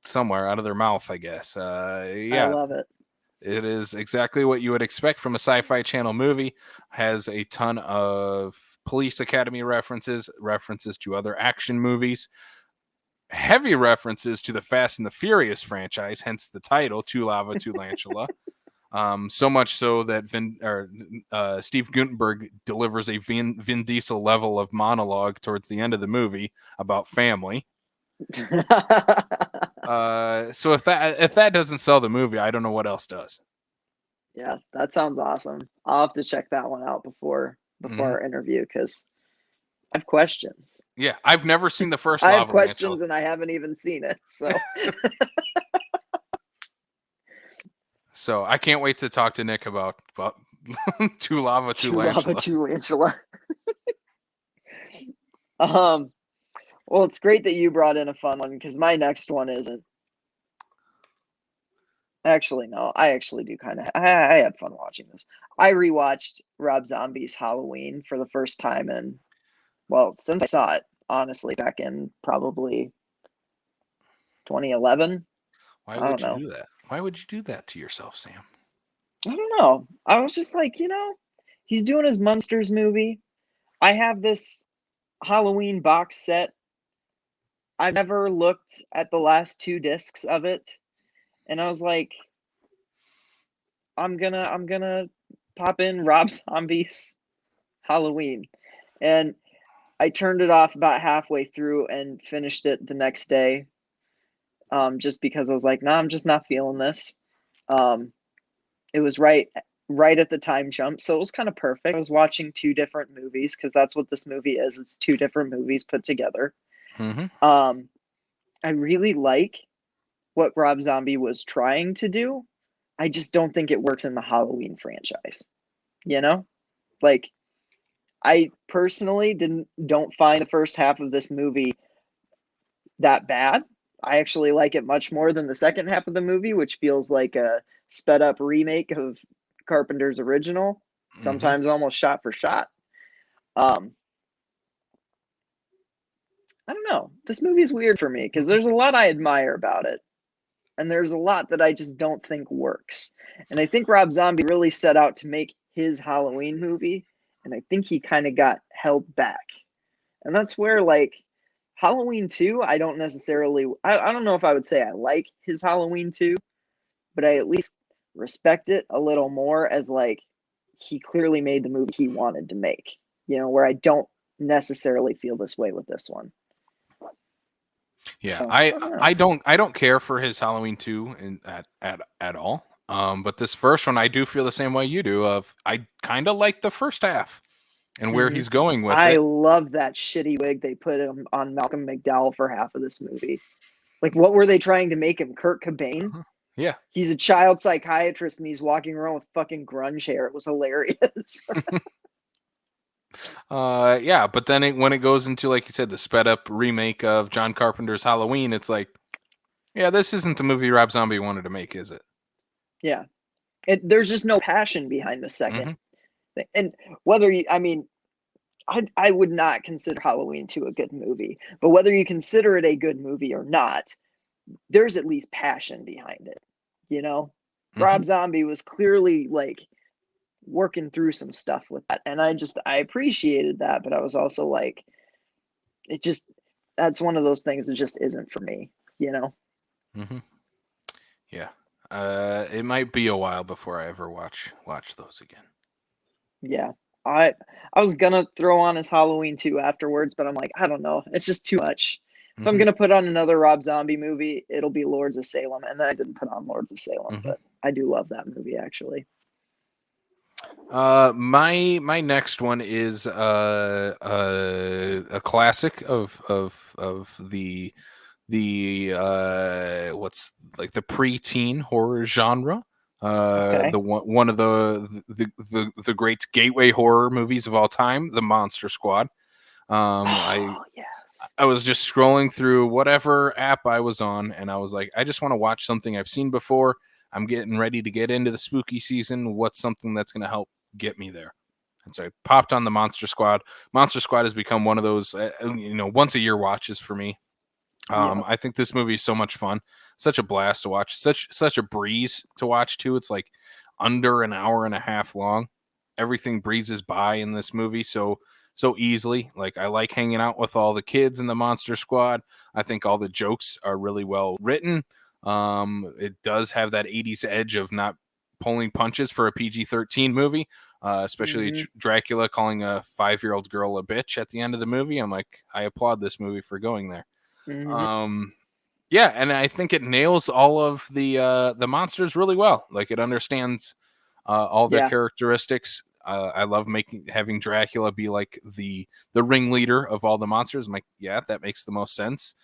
somewhere, out of their mouth, I guess. I love it. It is exactly what you would expect from a Sci-Fi Channel movie. Has a ton of Police Academy references to other action movies, heavy references to the Fast and the Furious franchise, hence the title, To Lava, To Lantula. So much so that Steve Guttenberg delivers a Vin Diesel level of monologue towards the end of the movie about family. So if that doesn't sell the movie, I don't know what else does. Yeah, that sounds awesome. I'll have to check that one out before our interview, because I have questions. Yeah, I've never seen the first. I have questions and I haven't even seen it. So, so I can't wait to talk to Nick about To Lava, To Lantula. Well, it's great that you brought in a fun one, because my next one isn't. Actually, no. I actually do kind of. I had fun watching this. I rewatched Rob Zombie's Halloween for the first time since I saw it, honestly, back in probably 2011. Why would you do that? Why would you do that to yourself, Sam? I don't know. I was just like, he's doing his Monsters movie. I have this Halloween box set. I've never looked at the last 2 discs of it, and I was like, I'm gonna pop in Rob Zombie's Halloween, and I turned it off about halfway through and finished it the next day, just because I was like, nah, I'm just not feeling this. It was right at the time jump, so it was kind of perfect. I was watching 2 different movies because that's what this movie is. It's 2 different movies put together. I really like what Rob Zombie was trying to do. I just don't think it works in the Halloween franchise. You know? Like, I personally don't find the first half of this movie that bad. I actually like it much more than the second half of the movie, which feels like a sped up remake of Carpenter's original, sometimes almost shot for shot. I don't know. This movie's weird for me because there's a lot I admire about it, and there's a lot that I just don't think works. And I think Rob Zombie really set out to make his Halloween movie, and I think he kind of got held back. And that's where, like, Halloween 2, I don't necessarily, I don't know if I would say I like his Halloween 2, but I at least respect it a little more as, like, he clearly made the movie he wanted to make, you know, where I don't necessarily feel this way with this one. Yeah, so, I don't care for his Halloween 2 at all. But this first one, I do feel the same way you do. I kind of like the first half and where he's going with it. I love that shitty wig they put him on Malcolm McDowell for half of this movie. Like, what were they trying to make him? Kurt Cobain? Yeah. He's a child psychiatrist and he's walking around with fucking grunge hair. It was hilarious. Yeah, but then when it goes into, like you said, the sped up remake of John Carpenter's Halloween, it's like, yeah, this isn't the movie Rob Zombie wanted to make, is it? Yeah. There's just no passion behind the second thing. And whether you, I mean, I would not consider Halloween 2 a good movie, but whether you consider it a good movie or not, there's at least passion behind it, you know? Rob Zombie was clearly, like, working through some stuff with that, and I appreciated that, but I was also like, that's one of those things that just isn't for me, you know? Yeah. It might be a while before I ever watch those again. Yeah. I was gonna throw on his Halloween 2 afterwards, but I'm like, I don't know, it's just too much. If I'm gonna put on another Rob Zombie movie, it'll be Lords of Salem, and then I didn't put on Lords of Salem, but I do love that movie actually. My next one is a classic of the what's like the preteen horror genre. One of the great gateway horror movies of all time, The Monster Squad. I was just scrolling through whatever app I was on, and I was like, I just want to watch something I've seen before. I'm getting ready to get into the spooky season. What's something that's going to help get me there? And so I popped on The Monster Squad. Monster Squad has become one of those, once a year watches for me. I think this movie is so much fun, such a blast to watch, such a breeze to watch too. It's like under an hour and a half long. Everything breezes by in this movie so easily. Like, I like hanging out with all the kids in the Monster Squad. I think all the jokes are really well written. It does have that 80s edge of not pulling punches for a PG-13 movie, especially Dracula calling a 5-year-old girl a bitch at the end of the movie. I'm like, I applaud this movie for going there. Yeah, and I think it nails all of the monsters really well. Like, it understands all their characteristics. I love having Dracula be like the ringleader of all the monsters. I'm like, yeah, that makes the most sense.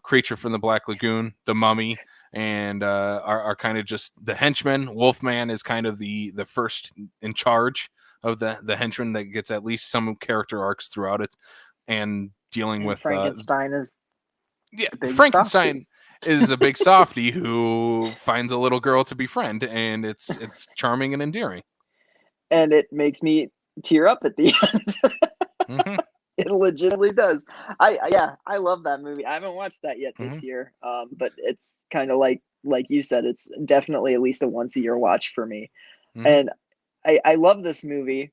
Creature from the Black Lagoon, the Mummy, and are kind of just the henchmen. Wolfman is kind of the first in charge of the henchman that gets at least some character arcs throughout it, and dealing with Frankenstein is Frankenstein is a big softy who finds a little girl to befriend, and it's charming and endearing. And it makes me tear up at the end. It legitimately does. I love that movie. I haven't watched that yet this year, but it's kind of like you said, it's definitely at least a once a year watch for me. And I love this movie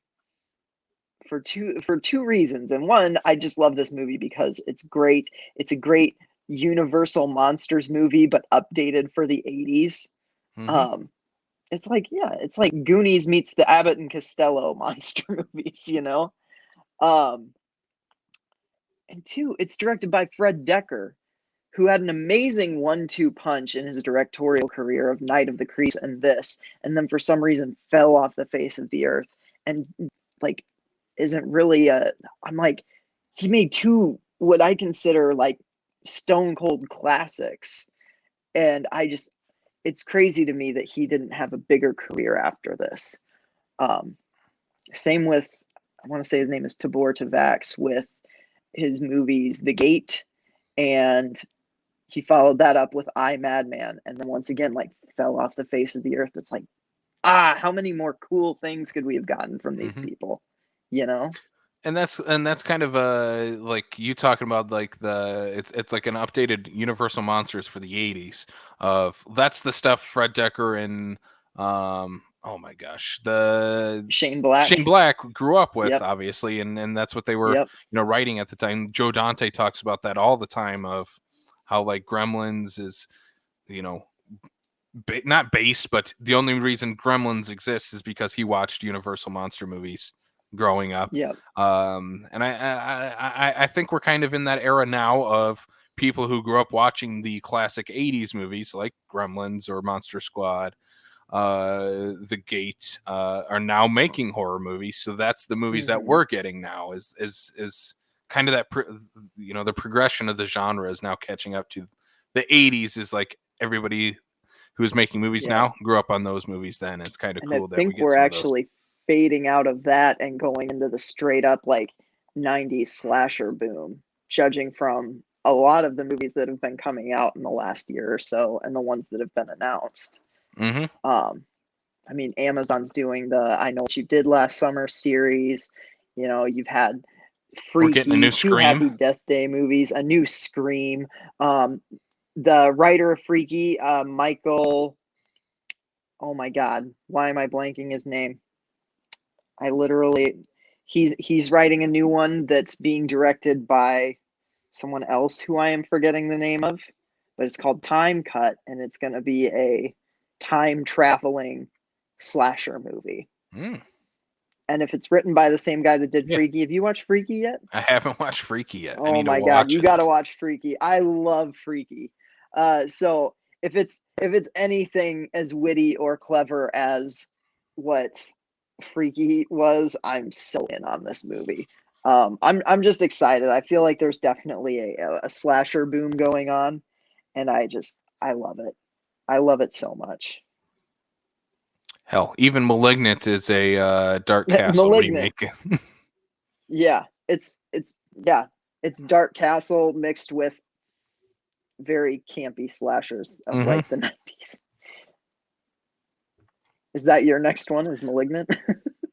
for two reasons. And one, I just love this movie because it's great. It's a great Universal Monsters movie, but updated for the 80s. It's like Goonies meets the Abbott and Costello monster movies, you know? And two, it's directed by Fred Decker, who had an amazing 1-2 punch in his directorial career of Night of the Creeps and this, and then for some reason fell off the face of the earth and like isn't really he made two what I consider like stone cold classics, and it's crazy to me that he didn't have a bigger career after this. Same with, I want to say his name is Tabor Tavacs, with his movies The Gate, and he followed that up with I, Madman, and then once again like fell off the face of the earth. It's like, how many more cool things could we have gotten from these people, you know? And that's kind of like you talking about like it's like an updated Universal Monsters for the 80s. That's the stuff Fred Decker and oh my gosh, the Shane Black grew up with, obviously, and that's what they were writing at the time. Joe Dante talks about that all the time, of how like Gremlins is not based, but the only reason Gremlins exists is because he watched Universal Monster movies growing up. And I think we're kind of in that era now of people who grew up watching the classic 80s movies like Gremlins or Monster Squad, The Gate, are now making horror movies. So that's the movies that we're getting now, is kind of that the progression of the genre is now catching up to the 80s. Is like everybody who's making movies now grew up on those movies then. It's kind of cool. I think we're actually fading out of that and going into the straight up like 90s slasher boom, judging from a lot of the movies that have been coming out in the last year or so and the ones that have been announced. I mean, Amazon's doing the I Know What You Did Last Summer series. You know, you've had Freaky, a new two Happy Death Day movies, a new Scream. The writer of Freaky, Michael, oh my God, why am I blanking his name? He's writing a new one that's being directed by someone else who I am forgetting the name of, but it's called Time Cut, and it's going to be a time traveling slasher movie. And if it's written by the same guy that did Freaky, have you watched Freaky yet? I haven't watched Freaky yet. Oh my God, you got to watch Freaky. I love Freaky. So if it's anything as witty or clever as what Freaky was, I'm so in on this movie. I'm just excited. I feel like there's definitely a slasher boom going on, and I love it. I love it so much. Hell, even Malignant is a Dark Castle remake. It's Dark Castle mixed with very campy slashers of like the 90s. Is that your next one? Is Malignant?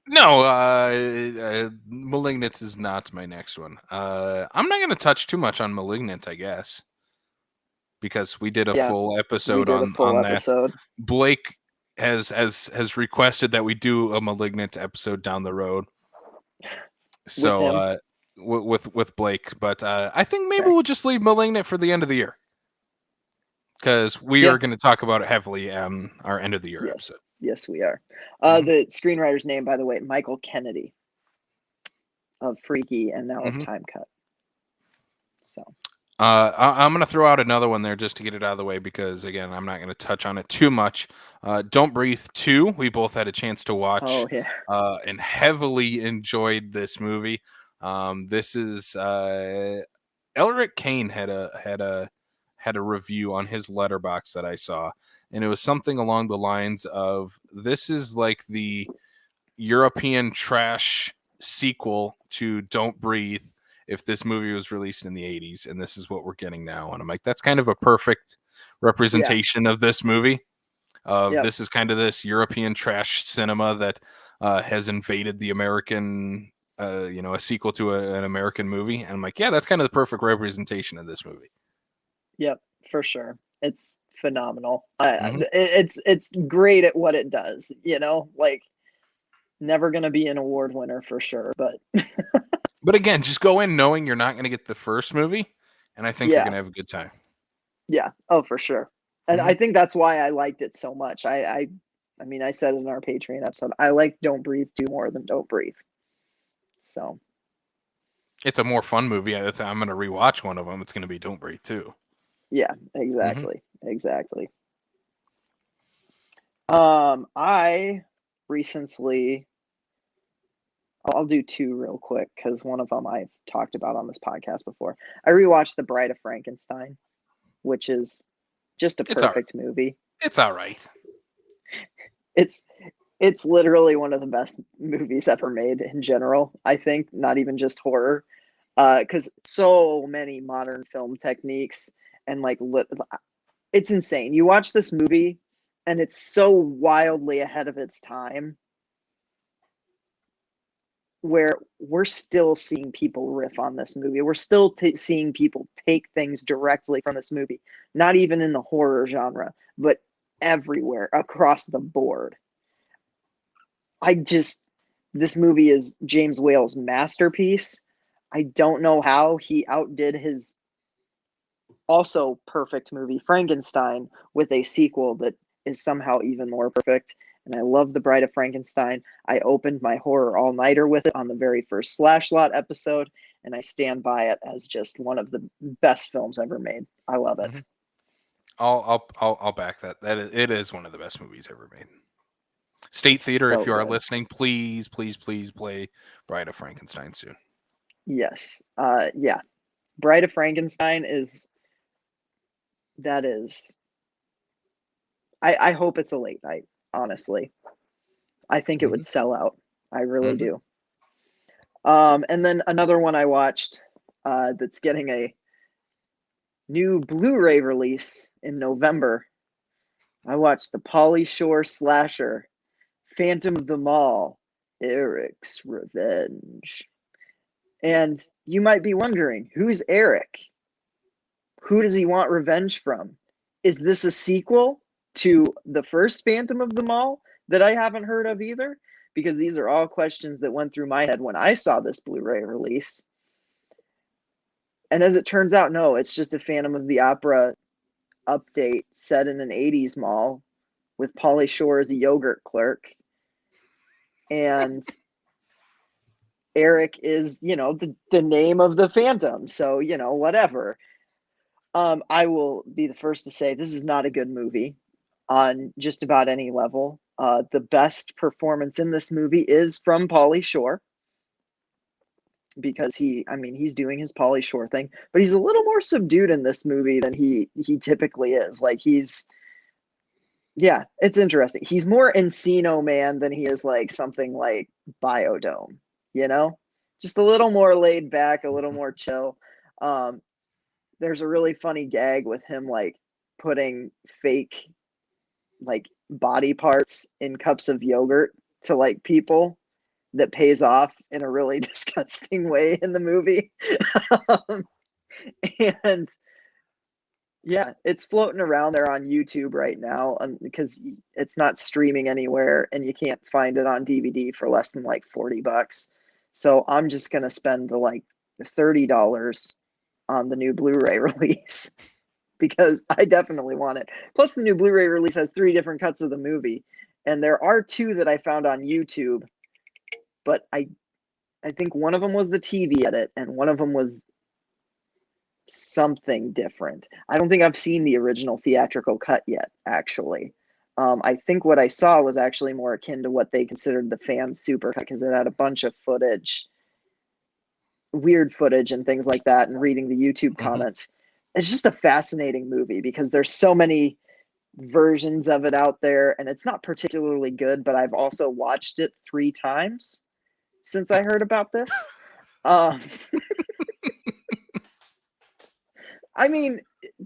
No, Malignant is not my next one. I'm not going to touch too much on Malignant, I guess, because we did a full episode on that. Blake has requested that we do a Malignant episode down the road. So with Blake, but I think maybe we'll just leave Malignant for the end of the year, because we are going to talk about it heavily on our end of the year episode. Yes, we are. The screenwriter's name, by the way, Michael Kennedy of Freaky and now of Time Cut. So I'm going to throw out another one there just to get it out of the way, because again, I'm not going to touch on it too much. Don't Breathe 2. We both had a chance to watch and heavily enjoyed this movie. This is Elric Kane had a review on his Letterboxd that I saw, and it was something along the lines of, this is like the European trash sequel to Don't Breathe if this movie was released in the 80s, and this is what we're getting now. And I'm like, that's kind of a perfect representation of this movie. This is kind of this European trash cinema that has invaded the American, a sequel to an American movie. And I'm like, yeah, that's kind of the perfect representation of this movie. Yep, for sure. It's phenomenal. It's great at what it does, like Never going to be an award winner for sure, but but again, just go in knowing you're not going to get the first movie, and I think you're going to have a good time. Yeah. Oh, for sure. And I think that's why I liked it so much. I mean, I said in our Patreon episode, I like Don't Breathe 2 more than Don't Breathe. So it's a more fun movie. I'm going to rewatch one of them. It's going to be Don't Breathe 2. Yeah, exactly. Exactly. I recently, I'll do 2 real quick because one of them I've talked about on this podcast before. I rewatched The Bride of Frankenstein, which is just a perfect movie. It's all right. It's literally one of the best movies ever made in general, I think, not even just horror. Because so many modern film techniques and like it's insane. You watch this movie and it's so wildly ahead of its time, where we're still seeing people riff on this movie. We're still seeing people take things directly from this movie, not even in the horror genre, but everywhere across the board. This movie is James Whale's masterpiece. I don't know how he outdid his also perfect movie Frankenstein with a sequel that is somehow even more perfect. And I love The Bride of Frankenstein. I opened my horror all-nighter with it on the very first SlashLot episode, and I stand by it as just one of the best films ever made. I love it. I'll back that. It is one of the best movies ever made. State Theater, if you are listening, please play Bride of Frankenstein soon. Yes. Yeah. Bride of Frankenstein I hope it's a late night, honestly. I think it would sell out. I really do. And then another one I watched that's getting a new Blu-ray release in November. I watched the Pauly Shore slasher, Phantom of the Mall, Eric's Revenge. And you might be wondering, who's Eric? Who does he want revenge from? Is this a sequel to the first Phantom of the Mall that I haven't heard of either? Because these are all questions that went through my head when I saw this Blu-ray release. And as it turns out, no, it's just a Phantom of the Opera update set in an 80s mall with Pauly Shore as a yogurt clerk. And Eric is, the name of the Phantom. So, whatever. I will be the first to say this is not a good movie on just about any level. The best performance in this movie is from Pauly Shore, because he's doing his Pauly Shore thing, but he's a little more subdued in this movie than he typically is. Like it's interesting. He's more Encino Man than he is like something like Biodome, just a little more laid back, a little more chill. There's a really funny gag with him like putting fake like body parts in cups of yogurt to like people that pays off in a really disgusting way in the movie. And yeah, it's floating around there on YouTube right now because it's not streaming anywhere and you can't find it on DVD for less than like $40. So I'm just going to spend the like $30 on the new Blu-ray release because I definitely want it. Plus the new Blu-ray release has 3 different cuts of the movie, and there are 2 that I found on YouTube, but I think one of them was the TV edit and one of them was something different. I don't think I've seen the original theatrical cut yet, actually. I think what I saw was actually more akin to what they considered the fan super cut, because it had a bunch of footage, weird footage and things like that, and reading the YouTube comments. It's just a fascinating movie because there's so many versions of it out there, and it's not particularly good, but I've also watched it 3 times since I heard about this. I mean,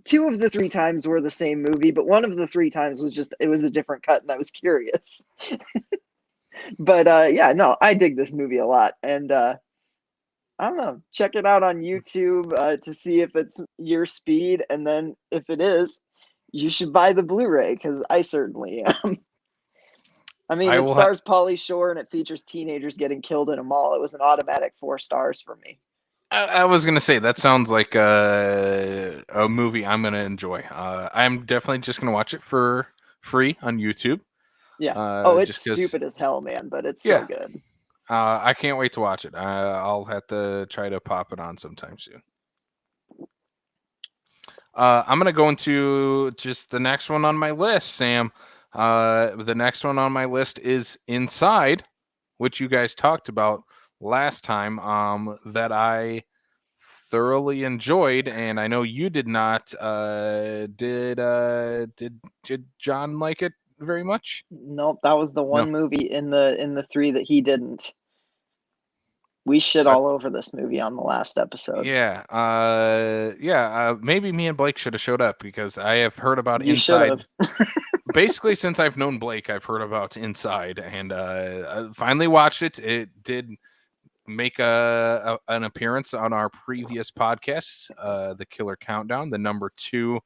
2 of the 3 times were the same movie, but one of the 3 times it was a different cut, and I was curious. But I dig this movie a lot, and I don't know, check it out on YouTube to see if it's your speed, and then if it is, you should buy the Blu-ray, because I certainly am. I mean, it stars Pauly Shore and it features teenagers getting killed in a mall. It was an automatic 4 stars for me. I was gonna say that sounds like a movie I'm gonna enjoy. I'm definitely just gonna watch it for free on YouTube. Yeah. It's stupid as hell, man, but it's so good. I can't wait to watch it. I'll have to try to pop it on sometime soon. I'm gonna go into just the next one on my list, Sam. The next one on my list is Inside, which you guys talked about last time, that I thoroughly enjoyed, and I know you did not. Did John like it very much? Nope, that was the one movie in the 3 that he didn't. We shit all over this movie on the last episode. Yeah, maybe me and Blake should have showed up because I have heard about You Inside. Basically, since I've known Blake, I've heard about Inside, and I finally watched it. It did make an appearance on our previous podcasts, the Killer Countdown, the number 2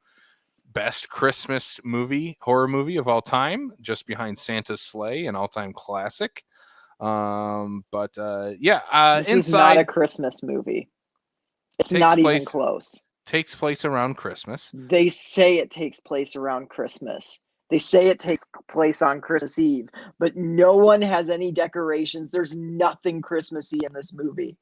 best Christmas horror movie of all time, just behind Santa's Sleigh, an all-time classic. This Inside is not a Christmas movie. It's not even close. Takes place around Christmas. They say it takes place around Christmas. They say it takes place on Christmas Eve, but no one has any decorations. There's nothing Christmassy in this movie.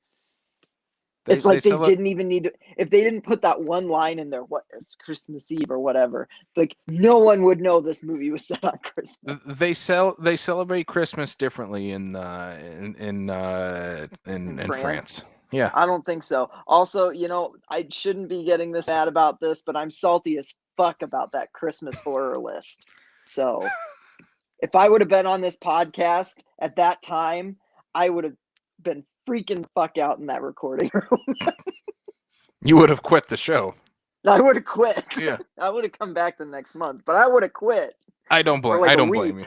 It's like they didn't even need to. If they didn't put that one line in there, it's Christmas Eve or whatever, like no one would know this movie was set on Christmas. They celebrate Christmas differently in France. Yeah, I don't think so. Also, I shouldn't be getting this mad about this, but I'm salty as fuck about that Christmas horror list. So, if I would have been on this podcast at that time, I would have been freaking fuck out in that recording room. You would have quit the show. I would have quit. Yeah, I would have come back the next month, but I would have quit. I don't blame you.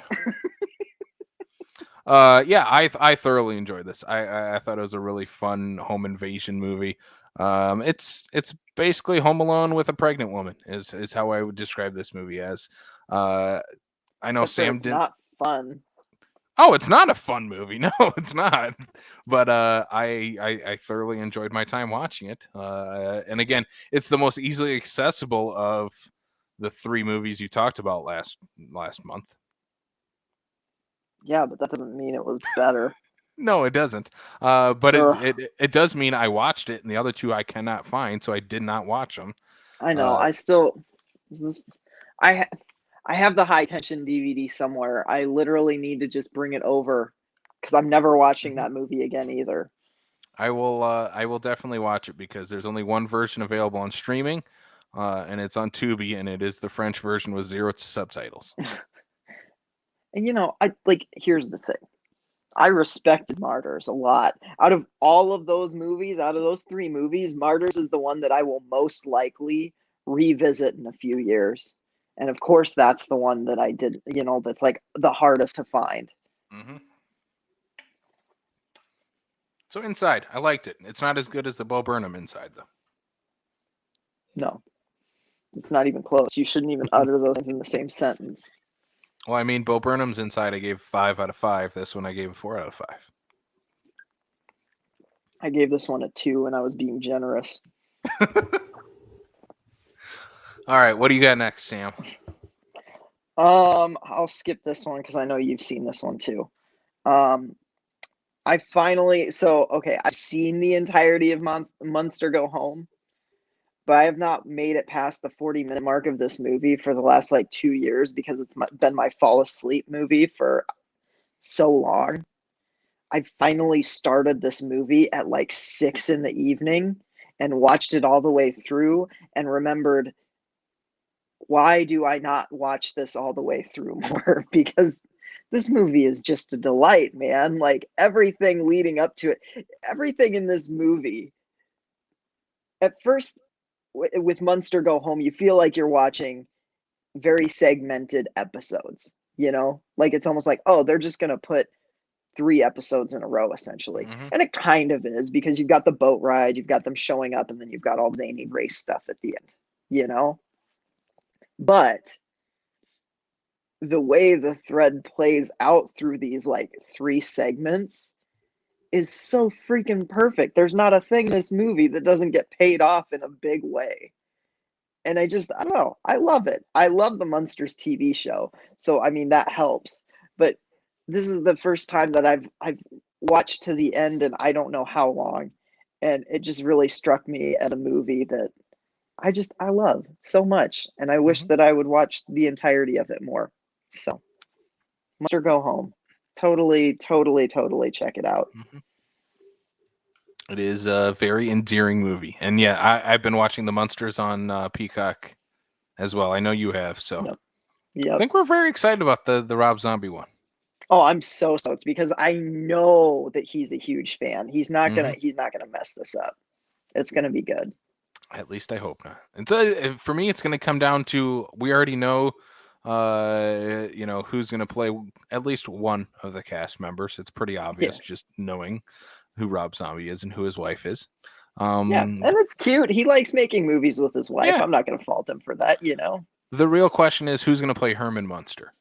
I thoroughly enjoyed this. I thought it was a really fun home invasion movie. It's basically Home Alone with a pregnant woman is how I would describe this movie as. I know Sam didn't. Not fun. Oh, it's not a fun movie. No, it's not. But I thoroughly enjoyed my time watching it. And again, it's the most easily accessible of the 3 movies you talked about last month. Yeah, but that doesn't mean it was better. No, it doesn't. But it does mean I watched it, and the other 2 I cannot find, so I did not watch them. I know. I have the high tension DVD somewhere. I literally need to just bring it over because I'm never watching that movie again either. I will definitely watch it because there's only one version available on streaming, and it's on Tubi, and it is the French version with 0 subtitles. And here's the thing. I respected Martyrs a lot. Out of all of those movies, out of those 3 movies, Martyrs is the one that I will most likely revisit in a few years. And of course, that's the one that I did, that's like the hardest to find. Mm-hmm. So Inside, I liked it. It's not as good as the Bo Burnham Inside, though. No, it's not even close. You shouldn't even utter those things in the same sentence. Well, I mean, Bo Burnham's Inside, I gave 5 out of 5. This one, I gave a 4 out of 5. I gave this one a 2, and I was being generous. All right, what do you got next, Sam? I'll skip this one because I know you've seen this one too. I've seen the entirety of Monster Go Home, but I have not made it past the 40-minute mark of this movie for the last 2 years because it's been my fall asleep movie for so long. I finally started this movie at 6 in the evening and watched it all the way through and remembered, why do I not watch this all the way through more? Because this movie is just a delight, man. Everything leading up to it, everything in this movie. At first, with Monster Go Home, you feel like you're watching very segmented episodes, it's almost like, oh, they're just going to put 3 episodes in a row, essentially. Mm-hmm. And it kind of is, because you've got the boat ride, you've got them showing up, and then you've got all zany race stuff at the end, But the way the thread plays out through these like 3 segments is so freaking perfect. There's not a thing in this movie that doesn't get paid off in a big way. And I don't know. I love it. I love the Munsters TV show. So, I mean, that helps. But this is the first time that I've watched to the end, and I don't know how long. And it just really struck me as a movie that I love so much. And I wish that I would watch the entirety of it more. So, Munster Go Home. Totally check it out. It is a very endearing movie. And yeah, I've been watching the Munsters on Peacock as well. I know you have, so Yep. I think we're very excited about the Rob Zombie one. Oh, I'm so stoked because I know that he's a huge fan. He's not gonna mess this up. It's gonna be good. At least I hope not. And so for me, it's gonna come down to, we already know who's gonna play at least one of the cast members. It's pretty obvious just knowing who Rob Zombie is and who his wife is. And it's cute. He likes making movies with his wife. I'm not going to fault him for that, The real question is who's going to play Herman Munster.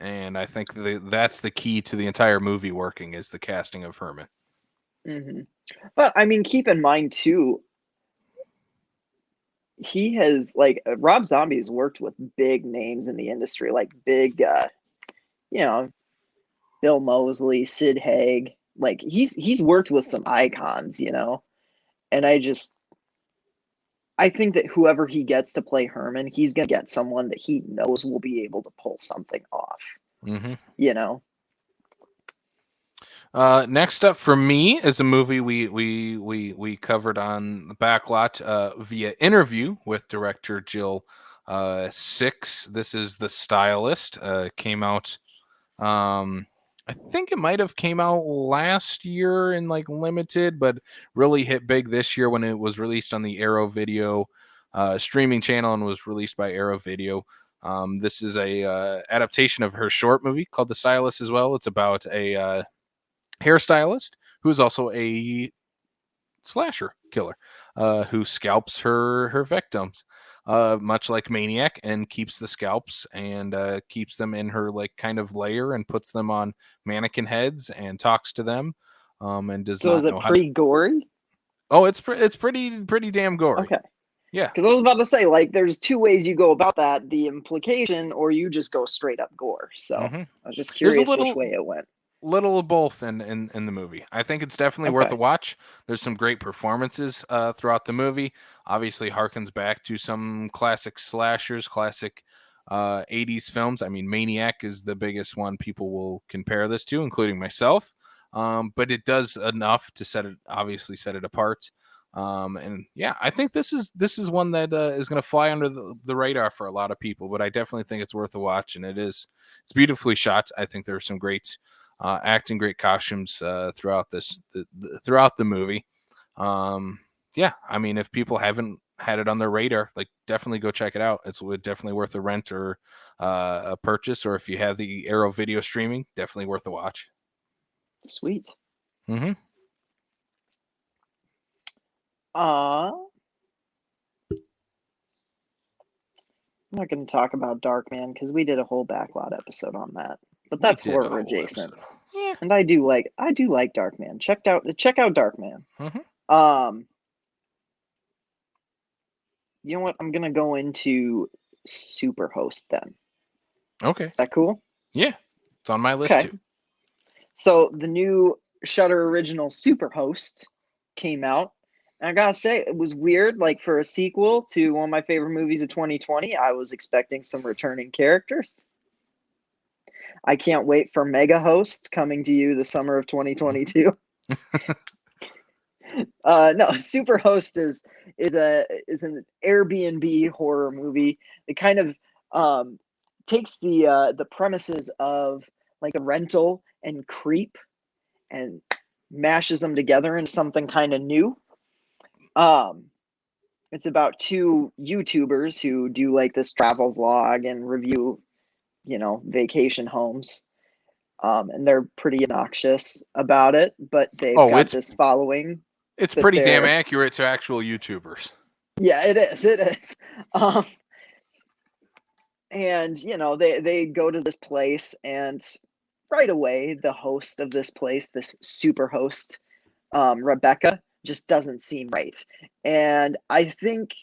And I think that's the key to the entire movie working, is the casting of Herman. But, I mean, keep in mind, too, he has, Rob Zombie's worked with big names in the industry, like big, Bill Moseley, Sid Haig. Like he's worked with some icons, and I think that whoever he gets to play Herman, he's gonna get someone that he knows will be able to pull something off. Next up for me is a movie we covered on the Backlot via interview with director Jill Six. This is The Stylist. Came out. I think it might have came out last year in limited, but really hit big this year when it was released on the Arrow Video streaming channel and was released by Arrow Video. This is a adaptation of her short movie called The Stylist as well. It's about a hairstylist who is also a slasher killer who scalps her victims. Much like Maniac, and keeps the scalps and keeps them in her kind of lair and puts them on mannequin heads and talks to them. And does so not is it know pretty gory? Oh, it's pretty damn gory. Okay. Yeah. Because I was about to say, there's 2 ways you go about that: the implication, or you just go straight up gore. So I was just curious which way it went. Little of both in the movie. I think it's definitely worth a watch. There's some great performances throughout the movie. Obviously harkens back to some classic slashers, classic 80s films. I mean, Maniac is the biggest one people will compare this to, including myself. But it does enough to set it apart. And yeah, I think this is one that is going to fly under the radar for a lot of people, but I definitely think it's worth a watch, and it's beautifully shot. I think there's some great acting, great costumes throughout the movie. Yeah, I mean, if people haven't had it on their radar, definitely go check it out. It's definitely worth a rent or a purchase, or if you have the Arrow Video streaming, definitely worth a watch. Sweet. I'm not going to talk about Darkman because we did a whole Backlot episode on that. But that's horror adjacent. Yeah. And I do like Darkman. Check out Darkman. You know what? I'm gonna go into Superhost then. Okay. Is that cool? Yeah. It's on my list too. So the new Shudder original Superhost came out. And I gotta say, it was weird. For a sequel to one of my favorite movies of 2020, I was expecting some returning characters. I can't wait for Mega Host coming to you the summer of 2022. No, Superhost is an Airbnb horror movie. It kind of takes the premises of a rental and creep and mashes them together into something kind of new. It's about 2 YouTubers who do this travel vlog and review vacation homes, and they're pretty obnoxious about it, but they've got this following. It's pretty damn accurate to actual YouTubers. Yeah, it is. And, they go to this place, and right away, the host of this place, this super host, Rebecca, just doesn't seem right. And I think,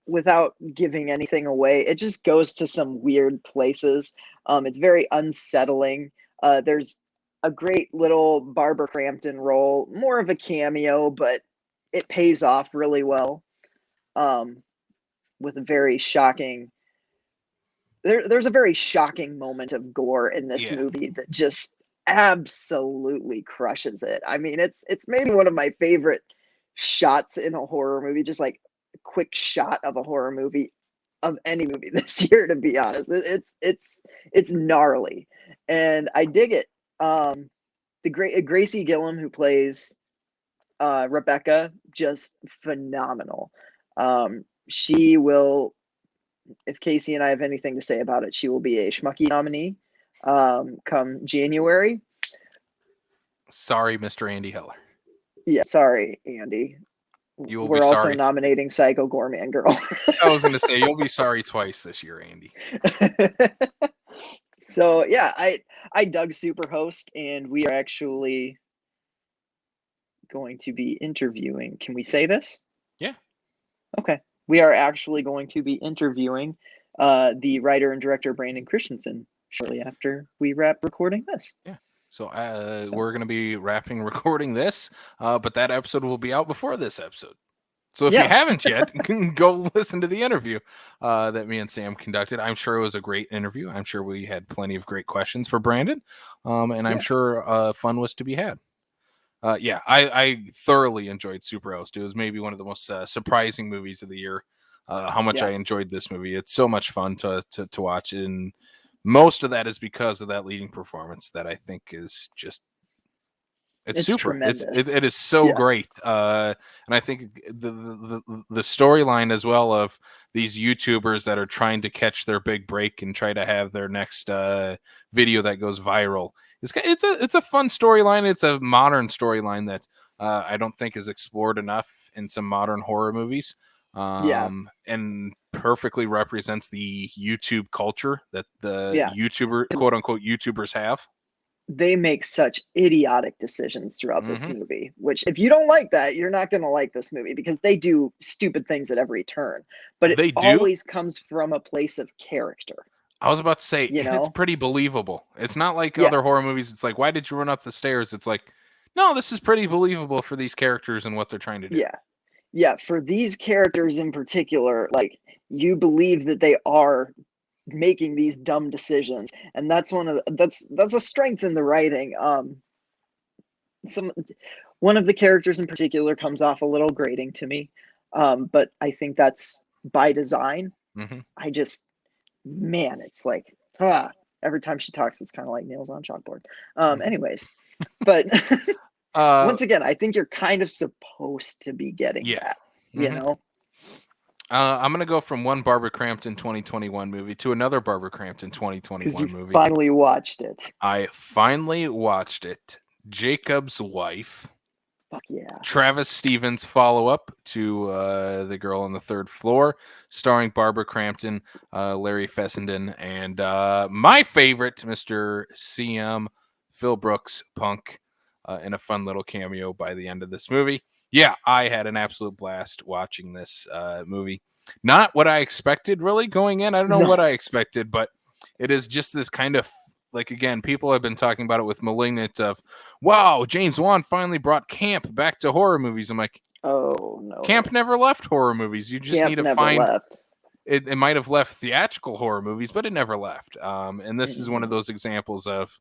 without giving anything away, it just goes to some weird places. It's very unsettling. There's a great little Barbara Crampton role, more of a cameo, but it pays off really well. With a very shocking. There's a very shocking moment of gore in this movie that just absolutely crushes it. I mean, it's maybe one of my favorite shots in a horror movie, just like a quick shot of a horror movie, of any movie this year, to be honest. It's gnarly, and I dig it. The great Gracie Gillum, who plays Rebecca, just phenomenal. She will, if Casey and I have anything to say about it, she will be a Schmucky nominee come January. Sorry, Mr. Andy Heller. Yeah, sorry, Andy. We're also nominating Psycho Goreman Girl. I was going to say, you'll be sorry twice this year, Andy. So, yeah, I dug Superhost, and we are actually going to be interviewing. Can we say this? Yeah. Okay. We are actually going to be interviewing the writer and director Brandon Christensen shortly after we wrap recording this. Yeah. So we're going to be wrapping recording this, but that episode will be out before this episode. So if you haven't yet, go listen to the interview that me and Sam conducted. I'm sure it was a great interview. I'm sure we had plenty of great questions for Brandon, and I'm sure fun was to be had. I thoroughly enjoyed Superhost. It was maybe one of the most surprising movies of the year. How much I enjoyed this movie. It's so much fun to watch, and most of that is because of that leading performance that I think is just it's super. Tremendous. It is so great, and I think the storyline as well of these YouTubers that are trying to catch their big break and try to have their next video that goes viral. It's a fun storyline. It's a modern storyline that I don't think is explored enough in some modern horror movies. And perfectly represents the YouTube culture that the quote unquote YouTubers have. They make such idiotic decisions throughout this movie, which if you don't like that, you're not going to like this movie, because they do stupid things at every turn, but it always comes from a place of character. I was about to say, it's pretty believable. It's not like other horror movies. It's like, why did you run up the stairs? It's like, no, this is pretty believable for these characters and what they're trying to do. Yeah. For these characters in particular, like, you believe that they are making these dumb decisions, and that's that's a strength in the writing. One of the characters in particular comes off a little grating to me, but I think that's by design. I just, man, it's like every time she talks, it's kind of like nails on chalkboard. Anyways, but once again, I think you're kind of supposed to be getting that, you know. I'm going to go from one Barbara Crampton 2021 movie to another Barbara Crampton 2021 movie. Finally watched it. I finally watched it. Jacob's Wife. Fuck yeah. Travis Stevens follow-up to The Girl on the Third Floor, starring Barbara Crampton, Larry Fessenden, and my favorite, Mr. CM, Phil Brooks, Punk, in a fun little cameo by the end of this movie. Yeah, I had an absolute blast watching this movie. Not what I expected, really, going in. I don't know what I expected, but it is just this kind of, like, again, people have been talking about it with Malignant of, wow, James Wan finally brought camp back to horror movies. I'm like, oh, no. Camp never left horror movies. You just need to find... It might have left theatrical horror movies, but it never left. And this is one of those examples of,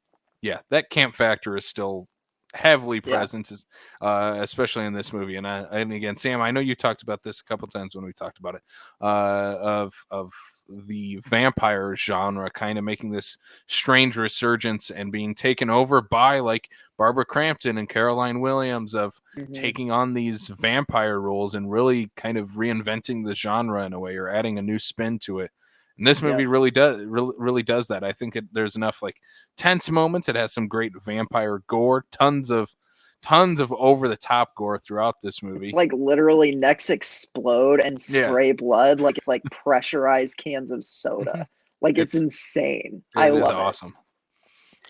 that camp factor is still heavily present, especially in this movie. And again, Sam, I know you talked about this a couple times when we talked about it, of the vampire genre kind of making this strange resurgence and being taken over by, like, Barbara Crampton and Caroline Williams of taking on these vampire roles and really kind of reinventing the genre in a way, or adding a new spin to it. And this movie really does that. I think there's enough, like, tense moments. It has some great vampire gore, tons of over the top gore throughout this movie. It's like literally necks explode and spray blood, like it's like pressurized cans of soda. Like it's insane. It I is love awesome.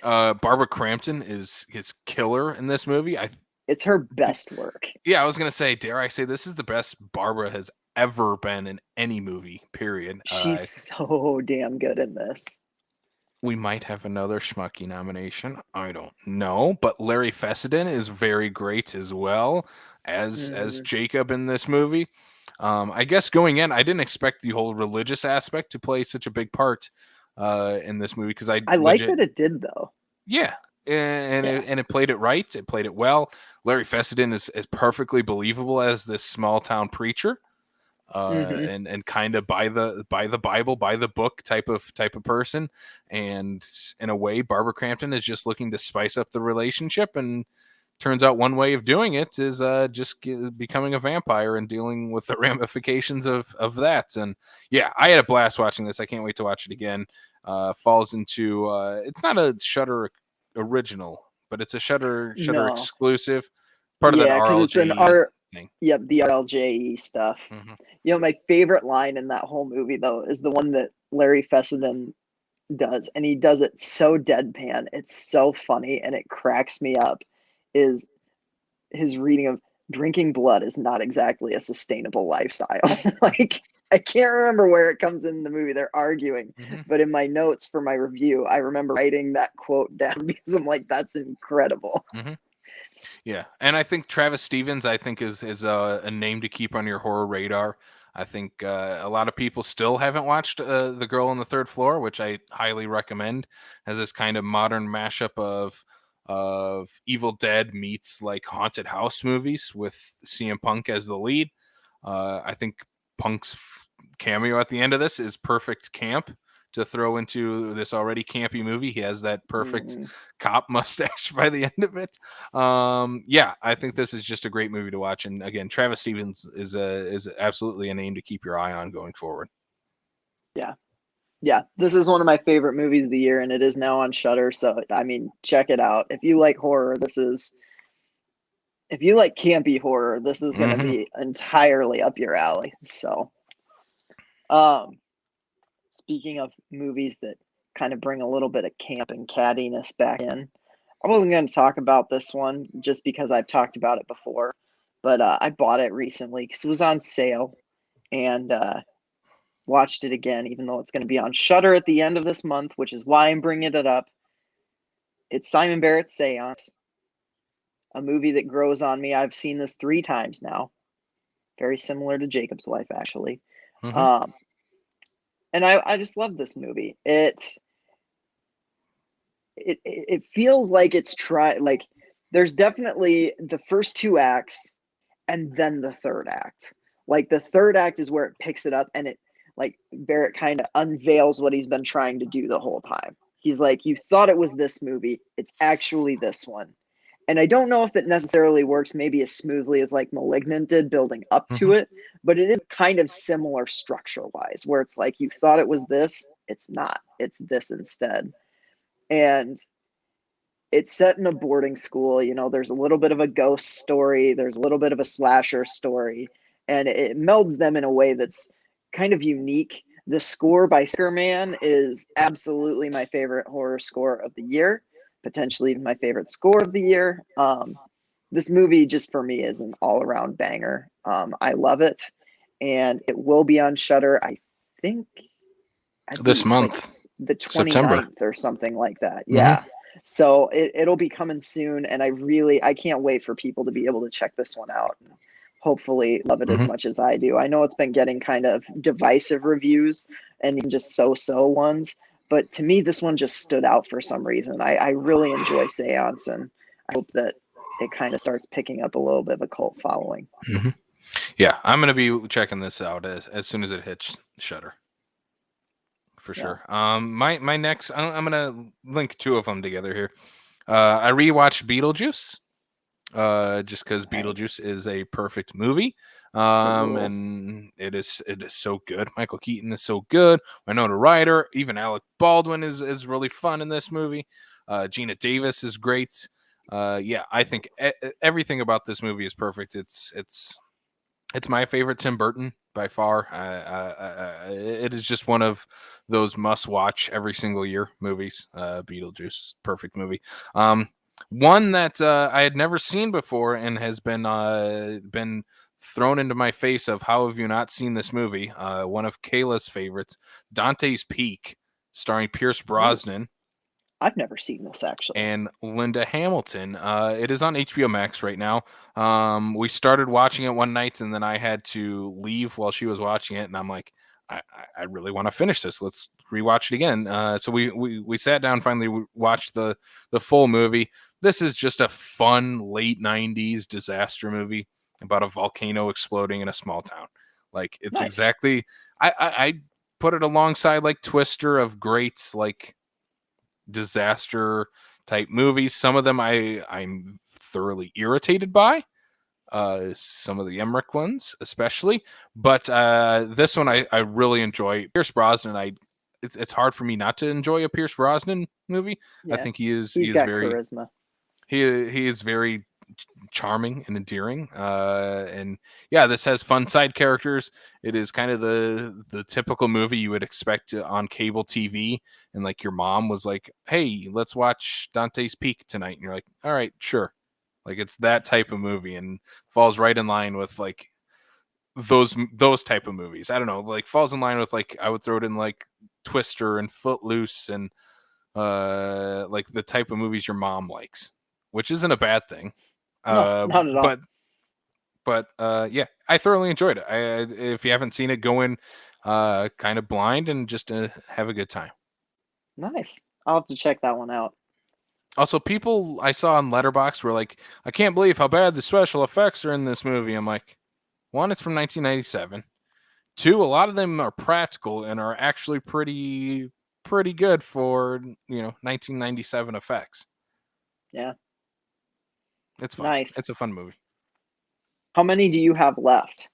Barbara Crampton is killer in this movie. It's her best work. Yeah, I was gonna say, dare I say, this is the best Barbara has ever been in any movie. Period. She's so damn good in this. We might have another schmucky nomination. I don't know, but Larry Fessenden is very great as well as Jacob in this movie. I guess going in, I didn't expect the whole religious aspect to play such a big part in this movie because I like that it did though. Yeah, and it played it right. It played it well. Larry Fessenden is perfectly believable as this small town preacher. And kind of by the Bible, by the book type of person, and in a way, Barbara Crampton is just looking to spice up the relationship, and turns out one way of doing it is just becoming a vampire and dealing with the ramifications of that. And yeah, I had a blast watching this. I can't wait to watch it again. Falls into it's not a Shudder original, but it's a Shudder exclusive, part of that RLJ. It's an thing. Yep, the RLJE stuff. You know, my favorite line in that whole movie though is the one that Larry Fessenden does, and he does it so deadpan. It's so funny and it cracks me up. Is his reading of drinking blood is not exactly a sustainable lifestyle. Like, I can't remember where it comes in the movie. They're arguing, but in my notes for my review, I remember writing that quote down because I'm like, that's incredible. Yeah, and I think Travis Stevens, is a name to keep on your horror radar. I think a lot of people still haven't watched The Girl on the Third Floor, which I highly recommend. Has this kind of modern mashup of Evil Dead meets like haunted house movies with CM Punk as the lead. I think Punk's cameo at the end of this is perfect camp to throw into this already campy movie. He has that perfect cop mustache by the end of it. Yeah, I think this is just a great movie to watch. And again, Travis Stevens is absolutely a name to keep your eye on going forward. Yeah, this is one of my favorite movies of the year, and it is now on Shudder. So, I mean, check it out. If you like horror, if you like campy horror, this is going to be entirely up your alley. So, speaking of movies that kind of bring a little bit of camp and cattiness back in, I wasn't going to talk about this one just because I've talked about it before, but I bought it recently because it was on sale, and watched it again, even though it's going to be on Shudder at the end of this month, which is why I'm bringing it up. It's Simon Barrett's Seance, a movie that grows on me. I've seen this 3 times now. Very similar to Jacob's Wife, actually. And I just love this movie. It feels like it's like there's definitely the first 2 acts and then the 3rd act. Like the 3rd act is where it picks it up, and it like Barrett kind of unveils what he's been trying to do the whole time. He's like, you thought it was this movie. It's actually this one. And I don't know if it necessarily works maybe as smoothly as like Malignant did building up to it, but it is kind of similar structure-wise, where it's like, you thought it was this, it's not. It's this instead. And it's set in a boarding school. You know, there's a little bit of a ghost story. There's a little bit of a slasher story. And it melds them in a way that's kind of unique. The score by Man is absolutely my favorite horror score of the year, potentially my favorite score of the year. This movie just for me is an all-around banger. I love it, and it will be on Shudder. I think this month, like the 29th September or something like that. Yeah. So it'll be coming soon, and I can't wait for people to be able to check this one out. Hopefully love it as much as I do. I know it's been getting kind of divisive reviews and even just so-so ones, but to me, this one just stood out for some reason. I really enjoy Seance, and I hope that it kind of starts picking up a little bit of a cult following. Yeah, I'm going to be checking this out as soon as it hits Shudder. For sure. My next, I'm going to link 2 of them together here. I rewatched Beetlejuice. Just because Beetlejuice is a perfect movie, and it is so good. Michael Keaton is so good. Winona Ryder, even Alec Baldwin is really fun in this movie. Gina Davis is great. Yeah, I think everything about this movie is perfect. It's It's my favorite Tim Burton by far. It is just one of those must-watch every single year movies. Beetlejuice, perfect movie. One that I had never seen before and has been thrown into my face of how have you not seen this movie? One of Kayla's favorites, Dante's Peak, starring Pierce Brosnan. I've never seen this, actually. And Linda Hamilton. It is on HBO Max right now. We started watching it one night, and then I had to leave while she was watching it, and I'm like, I really want to finish this. Let's rewatch it again. So we sat down, finally watched the full movie. This is just a fun late 90s disaster movie about a volcano exploding in a small town. Like, it's Nice. exactly, I put it alongside like Twister of greats, like disaster type movies. Some of them I'm thoroughly irritated by. Some of the Emmerich ones, especially. But this one I really enjoy. Pierce Brosnan, it's hard for me not to enjoy a Pierce Brosnan movie. Yeah. I think he's got very charisma. He is very charming and endearing. And yeah, this has fun side characters. It is kind of the typical movie you would expect on cable TV. And like your mom was like, "Hey, let's watch Dante's Peak tonight." And you're like, "All right, sure." Like, it's that type of movie and falls right in line with like those type of movies. I don't know, like falls in line with, like, I would throw it in like Twister and Footloose and like the type of movies your mom likes, which isn't a bad thing. No, not at all. But yeah, I thoroughly enjoyed it. If you haven't seen it, go in kind of blind and just have a good time. Nice. I'll have to check that one out. Also, people I saw on Letterboxd were like, "I can't believe how bad the special effects are in this movie." I'm like, one, it's from 1997. Two, a lot of them are practical and are actually pretty good for 1997 effects. Yeah. It's fun. Nice. It's a fun movie. How many do you have left?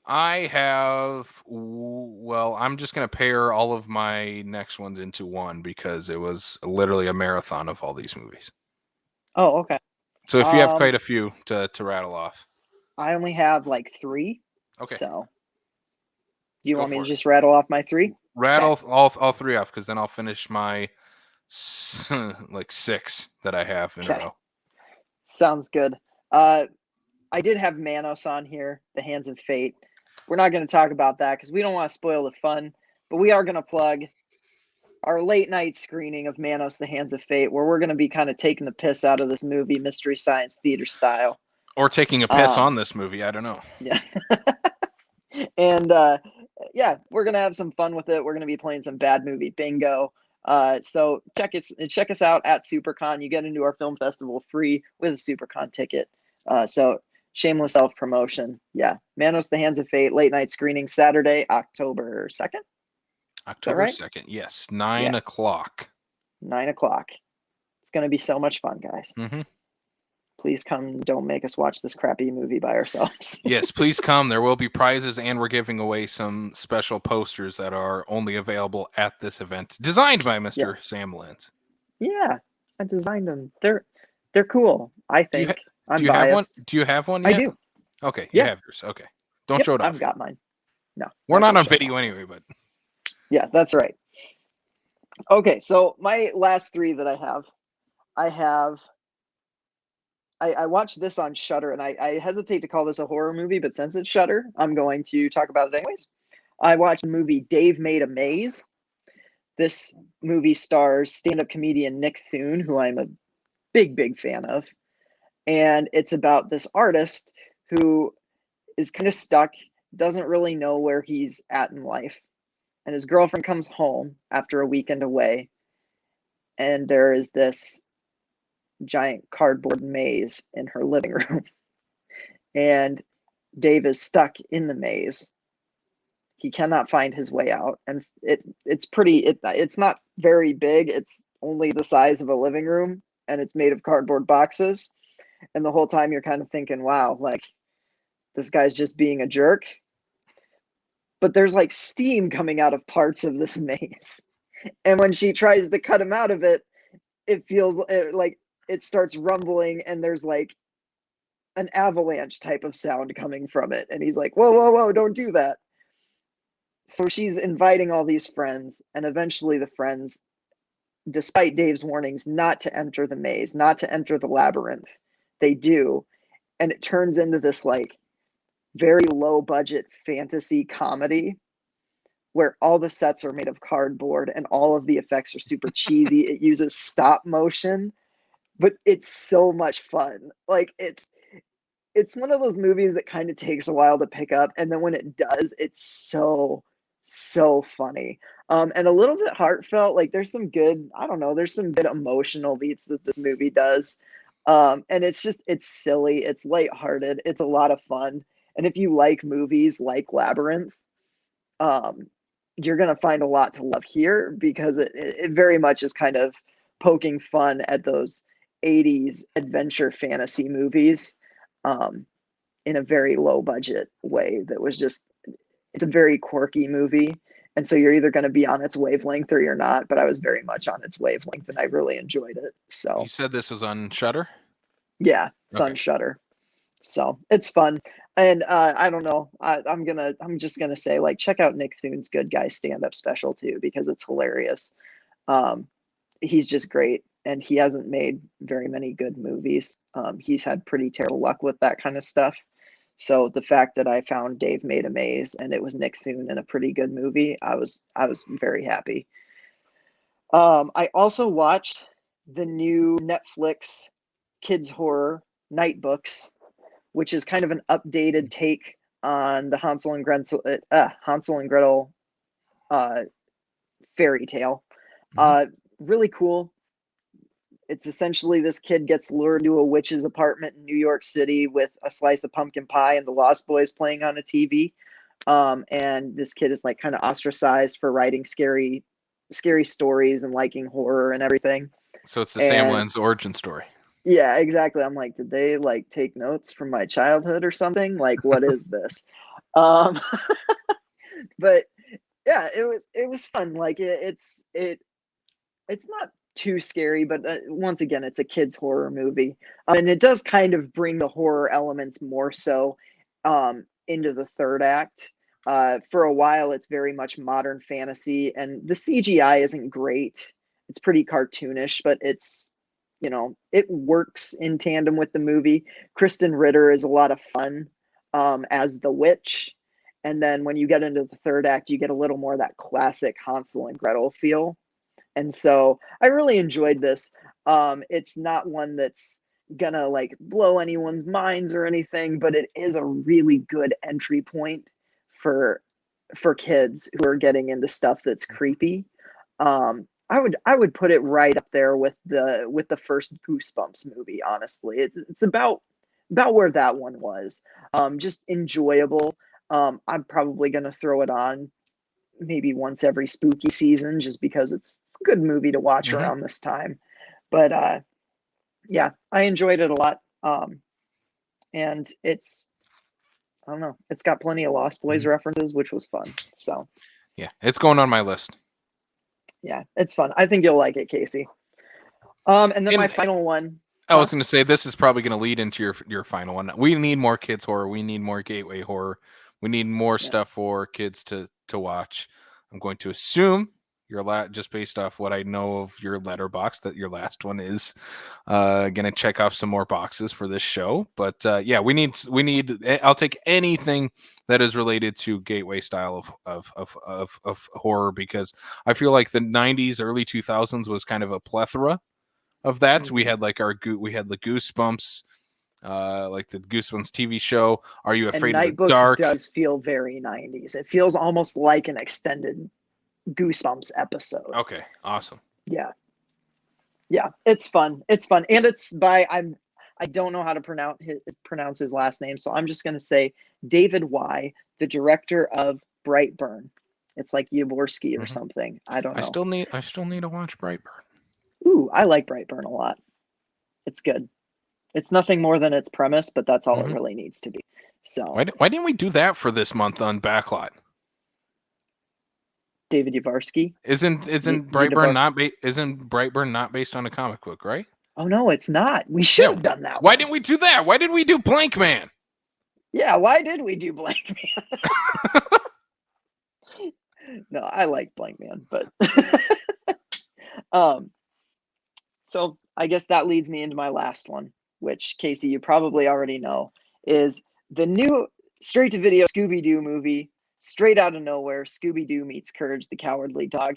I have, well, I'm just going to pair all of my next ones into one because it was literally a marathon of all these movies. Oh, okay. So if you have quite a few to rattle off. I only have like 3. Okay. So you want me to just rattle off my 3? Rattle all 3 off, because then I'll finish my like 6 that I have in a row. Sounds good. I did have Manos on here, The Hands of Fate. We're not going to talk about that because we don't want to spoil the fun, but we are going to plug our late night screening of Manos, The Hands of Fate, where we're going to be kind of taking the piss out of this movie, Mystery Science Theater style. Or taking a piss on this movie. I don't know. Yeah. And yeah, we're going to have some fun with it. We're going to be playing some bad movie bingo. So check us out at SuperCon. You get into our film festival free with a SuperCon ticket. So shameless self-promotion. Yeah. Manos, The Hands of Fate, late night screening Saturday, October 2nd. October 2nd. Yes. 9 o'clock. 9 o'clock. It's going to be so much fun, guys. Mm-hmm. Please come. Don't make us watch this crappy movie by ourselves. Yes, please come. There will be prizes, and we're giving away some special posters that are only available at this event, designed by Mr. Sam Lentz. Yeah, I designed them. They're cool, I think. I'm biased. Have one? Do you have one yet? I do. Okay, you have yours. Okay. Don't show it off. I've got mine. No. We're not on video anyway, but... Yeah, that's right. Okay, so my last 3 that I watched this on Shudder, and I hesitate to call this a horror movie, but since it's Shudder, I'm going to talk about it anyways. I watched the movie Dave Made a Maze. This movie stars stand-up comedian Nick Thune, who I'm a big fan of. And it's about this artist who is kind of stuck, doesn't really know where he's at in life. And his girlfriend comes home after a weekend away, and there is this giant cardboard maze in her living room. And Dave is stuck in the maze. He cannot find his way out. And it's not very big. It's only the size of a living room, and it's made of cardboard boxes. And the whole time you're kind of thinking, wow, like, this guy's just being a jerk. But there's like steam coming out of parts of this maze. And when she tries to cut him out of it, it feels like it starts rumbling, and there's like an avalanche type of sound coming from it. And he's like, whoa, whoa, whoa, don't do that. So she's inviting all these friends, and eventually the friends, despite Dave's warnings not to enter the maze, not to enter the labyrinth, they do. And it turns into this like very low budget fantasy comedy where all the sets are made of cardboard and all of the effects are super cheesy. It uses stop motion, but it's so much fun. Like it's one of those movies that kind of takes a while to pick up, and then when it does, it's so funny. And a little bit heartfelt. Like there's some good, I don't know, there's some good emotional beats that this movie does. And it's silly, it's lighthearted, it's a lot of fun. And if you like movies like Labyrinth, you're going to find a lot to love here, because it very much is kind of poking fun at those 80s adventure fantasy movies in a very low budget way that was just, it's a very quirky movie. And so you're either going to be on its wavelength or you're not, but I was very much on its wavelength and I really enjoyed it. So you said this was on Shudder? Yeah, it's on Shudder. So it's fun. And I don't know. I'm just gonna say, like, check out Nick Thune's Good Guy stand-up special too, because it's hilarious. He's just great, and he hasn't made very many good movies. He's had pretty terrible luck with that kind of stuff. So the fact that I found Dave Made a Maze and it was Nick Thune in a pretty good movie, I was very happy. I also watched the new Netflix kids horror Night Books, which is kind of an updated take on the Hansel and Gretel fairy tale. Really cool. It's essentially this kid gets lured to a witch's apartment in New York City with a slice of pumpkin pie and the Lost Boys playing on a TV. And this kid is like kind of ostracized for writing scary stories and liking horror and everything. So it's the Sam Lens origin story. Yeah, exactly. I'm like, did they like take notes from my childhood or something? Like, what is this? But yeah, it was fun. Like it's not too scary, but once again, it's a kids horror movie, and it does kind of bring the horror elements more so into the third act. For a while, it's very much modern fantasy, and the CGI isn't great. It's pretty cartoonish, but it's, you know, it works in tandem with the movie. Kristen Ritter is a lot of fun as the witch. And then when you get into the third act, you get a little more of that classic Hansel and Gretel feel. And so I really enjoyed this. It's not one that's gonna like blow anyone's minds or anything, but it is a really good entry point for kids who are getting into stuff that's creepy. I would put it right up there with the first Goosebumps movie. Honestly, it's about where that one was. Just enjoyable. I'm probably gonna throw it on maybe once every spooky season, just because it's a good movie to watch around this time. But yeah, I enjoyed it a lot. And it's, I don't know, it's got plenty of Lost Boys references, which was fun. So yeah, it's going on my list. Yeah, it's fun. I think you'll like it, Casey. And then my final one. I was going to say, this is probably going to lead into your final one. We need more kids horror. We need more gateway horror. We need more stuff for kids to watch. I'm going to assume just based off what I know of your letterbox, that your last one is going to check off some more boxes for this show. But yeah, we need. I'll take anything that is related to gateway style of horror, because I feel like the 90s, early 2000s was kind of a plethora of that. We had like we had the Goosebumps, like the Goosebumps TV show. Are You Afraid of the Dark? Does feel very 90s. It feels almost like an extended Goosebumps episode. Okay, awesome. Yeah, it's fun. And it's by I don't know how to pronounce his last name, so I'm just gonna say David Y., the director of Brightburn. It's like Yaborsky or something. I don't know. I still need to watch Brightburn. Ooh, I like Brightburn a lot. It's good. It's nothing more than its premise, but that's all it really needs to be. So why didn't we do that for this month on Backlot? David Yabarsky. Isn't Brightburn not based on a comic book, right? Oh no, it's not. We should have done that. Why didn't we do that? Why did we do Blank Man? Yeah, why did we do Blank Man? No, I like Blank Man, but so I guess that leads me into my last one, which Casey, you probably already know, is the new straight-to-video Scooby-Doo movie. Straight out of nowhere, Scooby-Doo meets Courage the Cowardly Dog.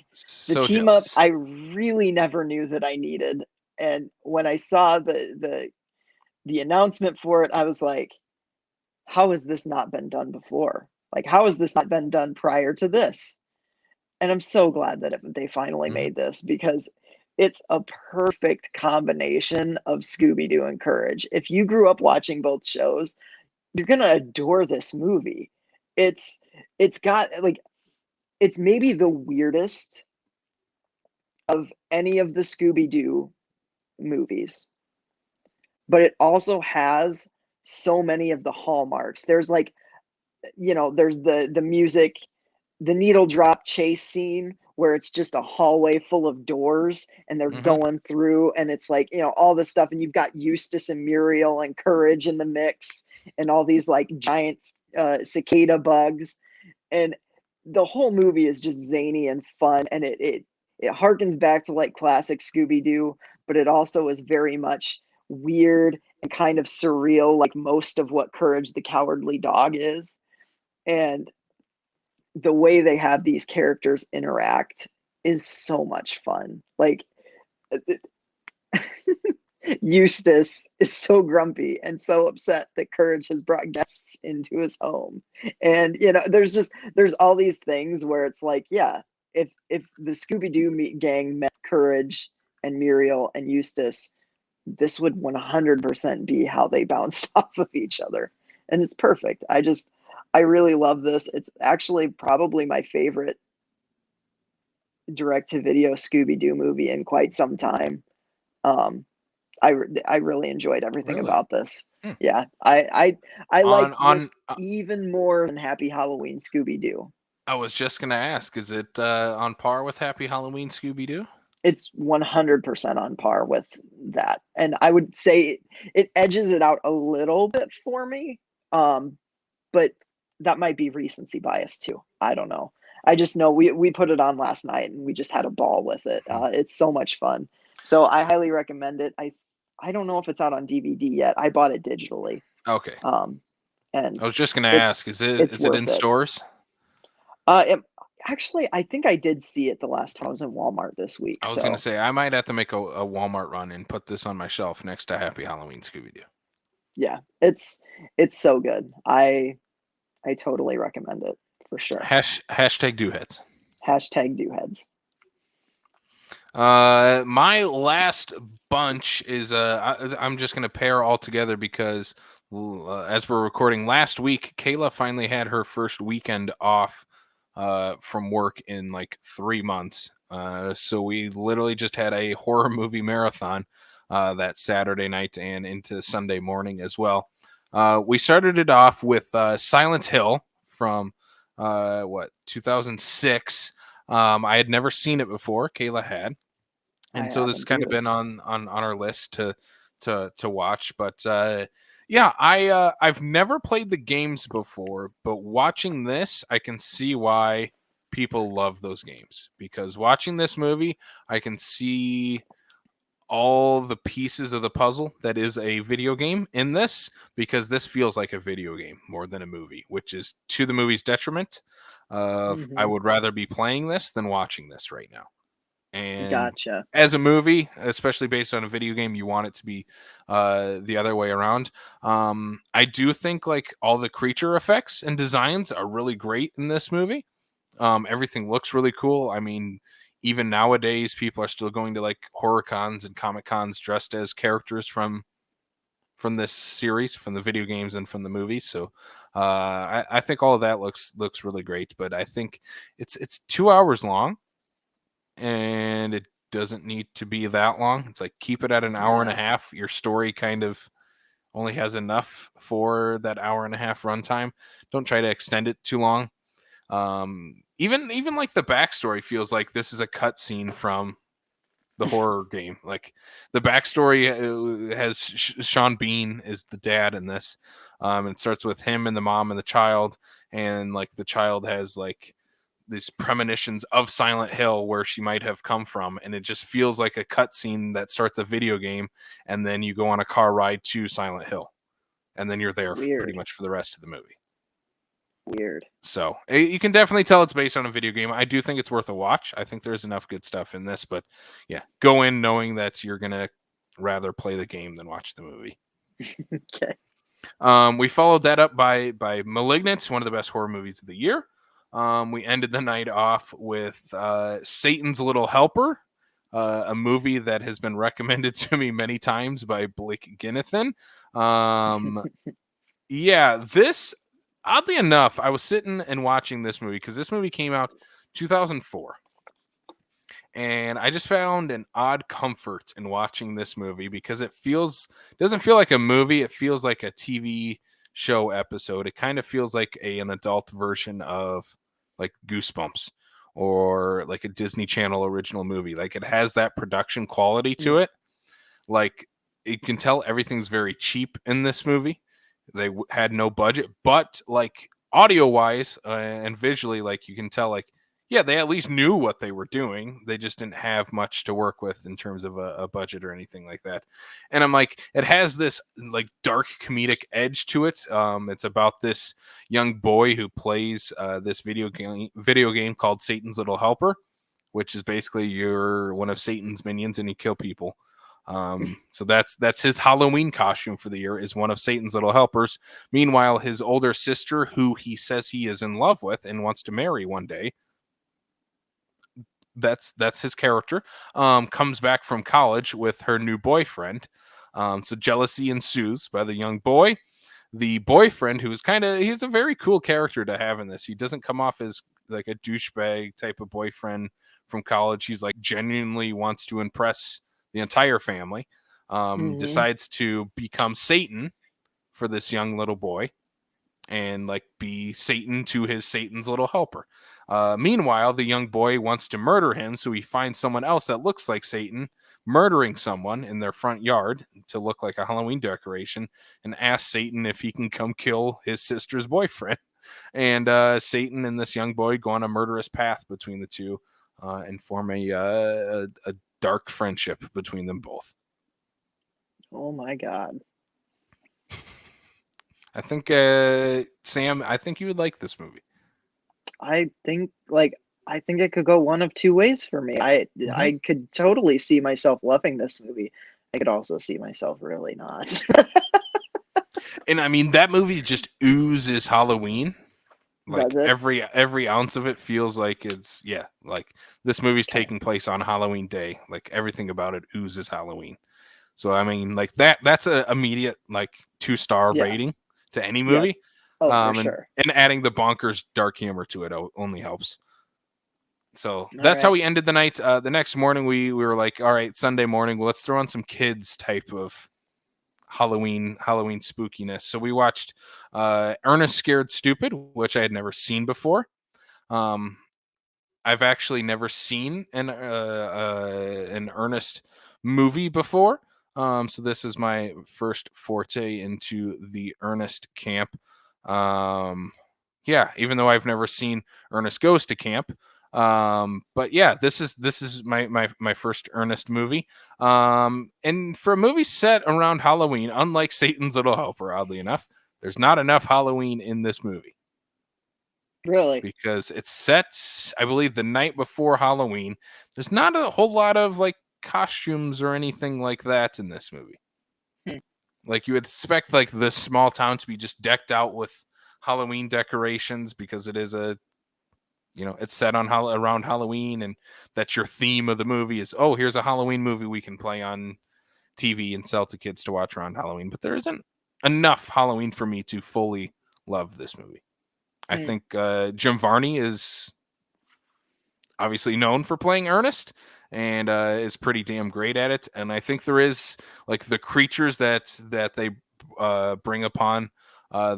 The team up I really never knew that I needed. And when I saw the announcement for it, I was like, how has this not been done before? Like, how has this not been done prior to this? And I'm so glad that they finally made this, because it's a perfect combination of Scooby-Doo and Courage. If you grew up watching both shows, you're going to adore this movie. It's got, like, it's maybe the weirdest of any of the Scooby-Doo movies, but it also has so many of the hallmarks. There's like, there's the music, the needle drop chase scene where it's just a hallway full of doors and they're going through, and it's like, all this stuff, and you've got Eustace and Muriel and Courage in the mix, and all these like giant cicada bugs, and the whole movie is just zany and fun, and it harkens back to like classic Scooby-Doo, but it also is very much weird and kind of surreal, like most of what Courage the Cowardly Dog is. And the way they have these characters interact is so much fun. Like, Eustace is so grumpy and so upset that Courage has brought guests into his home. And, there's all these things where it's like, yeah, if the Scooby-Doo gang met Courage and Muriel and Eustace, this would 100% be how they bounced off of each other. And it's perfect. I really love this. It's actually probably my favorite direct-to-video Scooby-Doo movie in quite some time. I really enjoyed everything about this. Yeah, I like this even more than Happy Halloween Scooby-Doo. I was just gonna ask, is it on par with Happy Halloween Scooby-Doo? It's 100% on par with that, and I would say it edges it out a little bit for me. But that might be recency bias too. I don't know. I just know we put it on last night and we just had a ball with it. It's so much fun. So I highly recommend it. I don't know if it's out on DVD yet. I bought it digitally. Okay. And I was just gonna ask, is it in stores? Actually, I think I did see it the last time I was in Walmart this week. I was gonna say I might have to make a Walmart run and put this on my shelf next to Happy Halloween Scooby-Doo. Yeah, it's so good. I totally recommend it for sure. Hashtag Dooheads. Hashtag Dooheads. My last bunch is I'm just gonna pair all together because as we're recording last week, Kayla finally had her first weekend off from work in like 3 months. So we literally just had a horror movie marathon that Saturday night and into Sunday morning as well. We started it off with Silent Hill from 2006. I had never seen it before. Kayla had, and so this has kind of been on our list to watch. But yeah, I've never played the games before, but watching this, I can see why people love those games, because watching this movie, I can see all the pieces of the puzzle that is a video game in this, because this feels like a video game more than a movie, which is to the movie's detriment. I would rather be playing this than watching this right now. And gotcha. As a movie, especially based on a video game, you want it to be the other way around. I do think like all the creature effects and designs are really great in this movie. Everything looks really cool. I mean, even nowadays, people are still going to like horror cons and comic cons dressed as characters from this series, from the video games and from the movies. So I think all of that looks really great. But I think it's 2 hours long, and it doesn't need to be that long. It's like keep it at an hour and a half. Your story kind of only has enough for that hour and a half runtime. Don't try to extend it too long. Even like the backstory feels like this is a cutscene from the horror game. Like the backstory has Sean Bean is the dad in this. And it starts with him and the mom and the child, and like the child has like these premonitions of Silent Hill where she might have come from, and it just feels like a cutscene that starts a video game, and then you go on a car ride to Silent Hill, and then you're there pretty much for the rest of the movie. Weird. So you can definitely tell it's based on a video game. I do think it's worth a watch. I think there's enough good stuff in this, but yeah, go in knowing that you're gonna rather play the game than watch the movie. Okay. We followed that up by Malignant, one of the best horror movies of the year. We ended the night off with Satan's Little Helper, a movie that has been recommended to me many times by Blake Ginnathan. Yeah, this, oddly enough, I was sitting and watching this movie because this movie came out 2004. And I just found an odd comfort in watching this movie because it doesn't feel like a movie. It feels like a TV show episode. It kind of feels like an adult version of like Goosebumps or like a Disney Channel original movie. Like it has that production quality to it. Like you can tell everything's very cheap in this movie. They had no budget, but like audio wise and visually, like you can tell like, yeah, they at least knew what they were doing. They just didn't have much to work with in terms of a budget or anything like that. And I'm like, it has this like dark comedic edge to it. It's about this young boy who plays this video game called Satan's Little Helper, which is basically you're one of Satan's minions and you kill people. So that's his Halloween costume for the year, is one of Satan's little helpers. Meanwhile, his older sister, who he says he is in love with and wants to marry one day, that's his character, comes back from college with her new boyfriend. So jealousy ensues by the young boy. The boyfriend, who is he's a very cool character to have in this. He doesn't come off as like a douchebag type of boyfriend from college. He's like genuinely wants to impress the entire family. Decides to become Satan for this young little boy and like be Satan to his Satan's little helper. Meanwhile, the young boy wants to murder him, so he finds someone else that looks like Satan murdering someone in their front yard to look like a Halloween decoration, and asks Satan if he can come kill his sister's boyfriend. And Satan and this young boy go on a murderous path between the two and form a dark friendship between them both. Oh my God. I think, Sam, I think you would like this movie. I think it could go one of two ways for me. I could totally see myself loving this movie. I could also see myself really not. And I mean, that movie just oozes Halloween. Like Does it? every ounce of it feels like it's like this movie's taking place on Halloween Day. Like everything about it oozes Halloween. So I mean, like that's an immediate like 2-star rating to any movie. Yeah. Oh, for sure. And adding the bonkers dark humor to it only helps. So that's how we ended the night. The next morning we were like, all right, Sunday morning, well, let's throw on some kids type of Halloween spookiness. So we watched Ernest Scared Stupid, which I had never seen before. I've actually never seen an Ernest movie before. So this is my first forte into the Ernest camp. Even though I've never seen Ernest Goes to Camp. But yeah, this is my first Ernest movie. And for a movie set around Halloween, unlike Satan's Little Helper, oddly enough, there's not enough Halloween in this movie. Really? Because it's set, I believe, the night before Halloween. There's not a whole lot of like costumes or anything like that in this movie. Like you would expect like this small town to be just decked out with Halloween decorations because it is it's set on around Halloween, and that's your theme of the movie is, oh, here's a Halloween movie we can play on TV and sell to kids to watch around Halloween. But there isn't enough Halloween for me to fully love this movie. I think Jim Varney is obviously known for playing Ernest and is pretty damn great at it. And I think there is like the creatures that they bring upon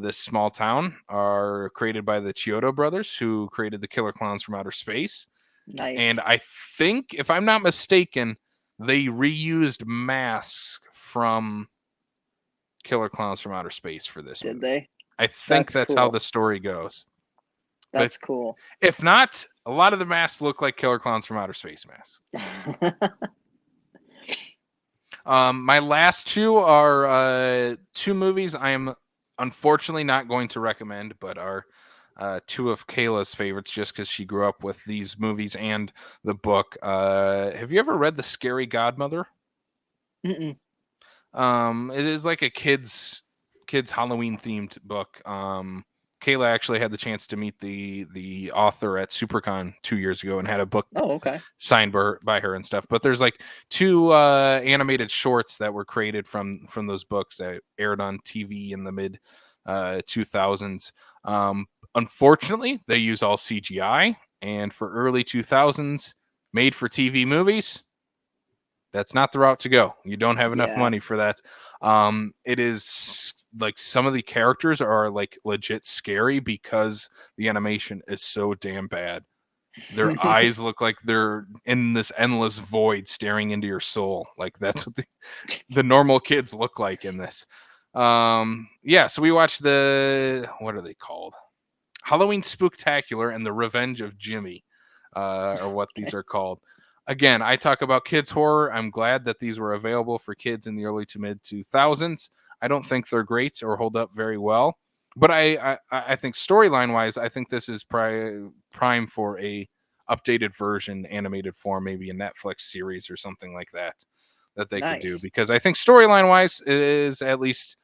this small town are created by the Chiodo brothers, who created the Killer Clowns from Outer Space. Nice. And I think, if I'm not mistaken, they reused masks from Killer Clowns from Outer Space for this movie. Did they? I think that's cool. how the story goes. That's cool. If not, a lot of the masks look like Killer Clowns from Outer Space masks. My last two are two movies I am unfortunately not going to recommend, but are two of Kayla's favorites just because she grew up with these movies and the book. Have you ever read The Scary Godmother? Mm-mm. It is like a kids Halloween themed book. Kayla actually had the chance to meet the author at SuperCon 2 years ago and had a book signed by her and stuff. But there's like two animated shorts that were created from those books that aired on TV in the mid 2000s. Unfortunately, they use all CGI, and for early 2000s made for TV movies, that's not the route to go. You don't have enough money for that. It is like some of the characters are like legit scary because the animation is so damn bad. Their eyes look like they're in this endless void staring into your soul. Like that's what the normal kids look like in this. So we watched what are they called? Halloween Spooktacular and The Revenge of Jimmy, are what these are called. Again, I talk about kids horror. I'm glad that these were available for kids in the early to mid 2000s. I don't think they're great or hold up very well, but I think storyline wise, I think this is prime for a updated version, animated form, maybe a Netflix series or something like that they could do, because I think storyline wise it is at least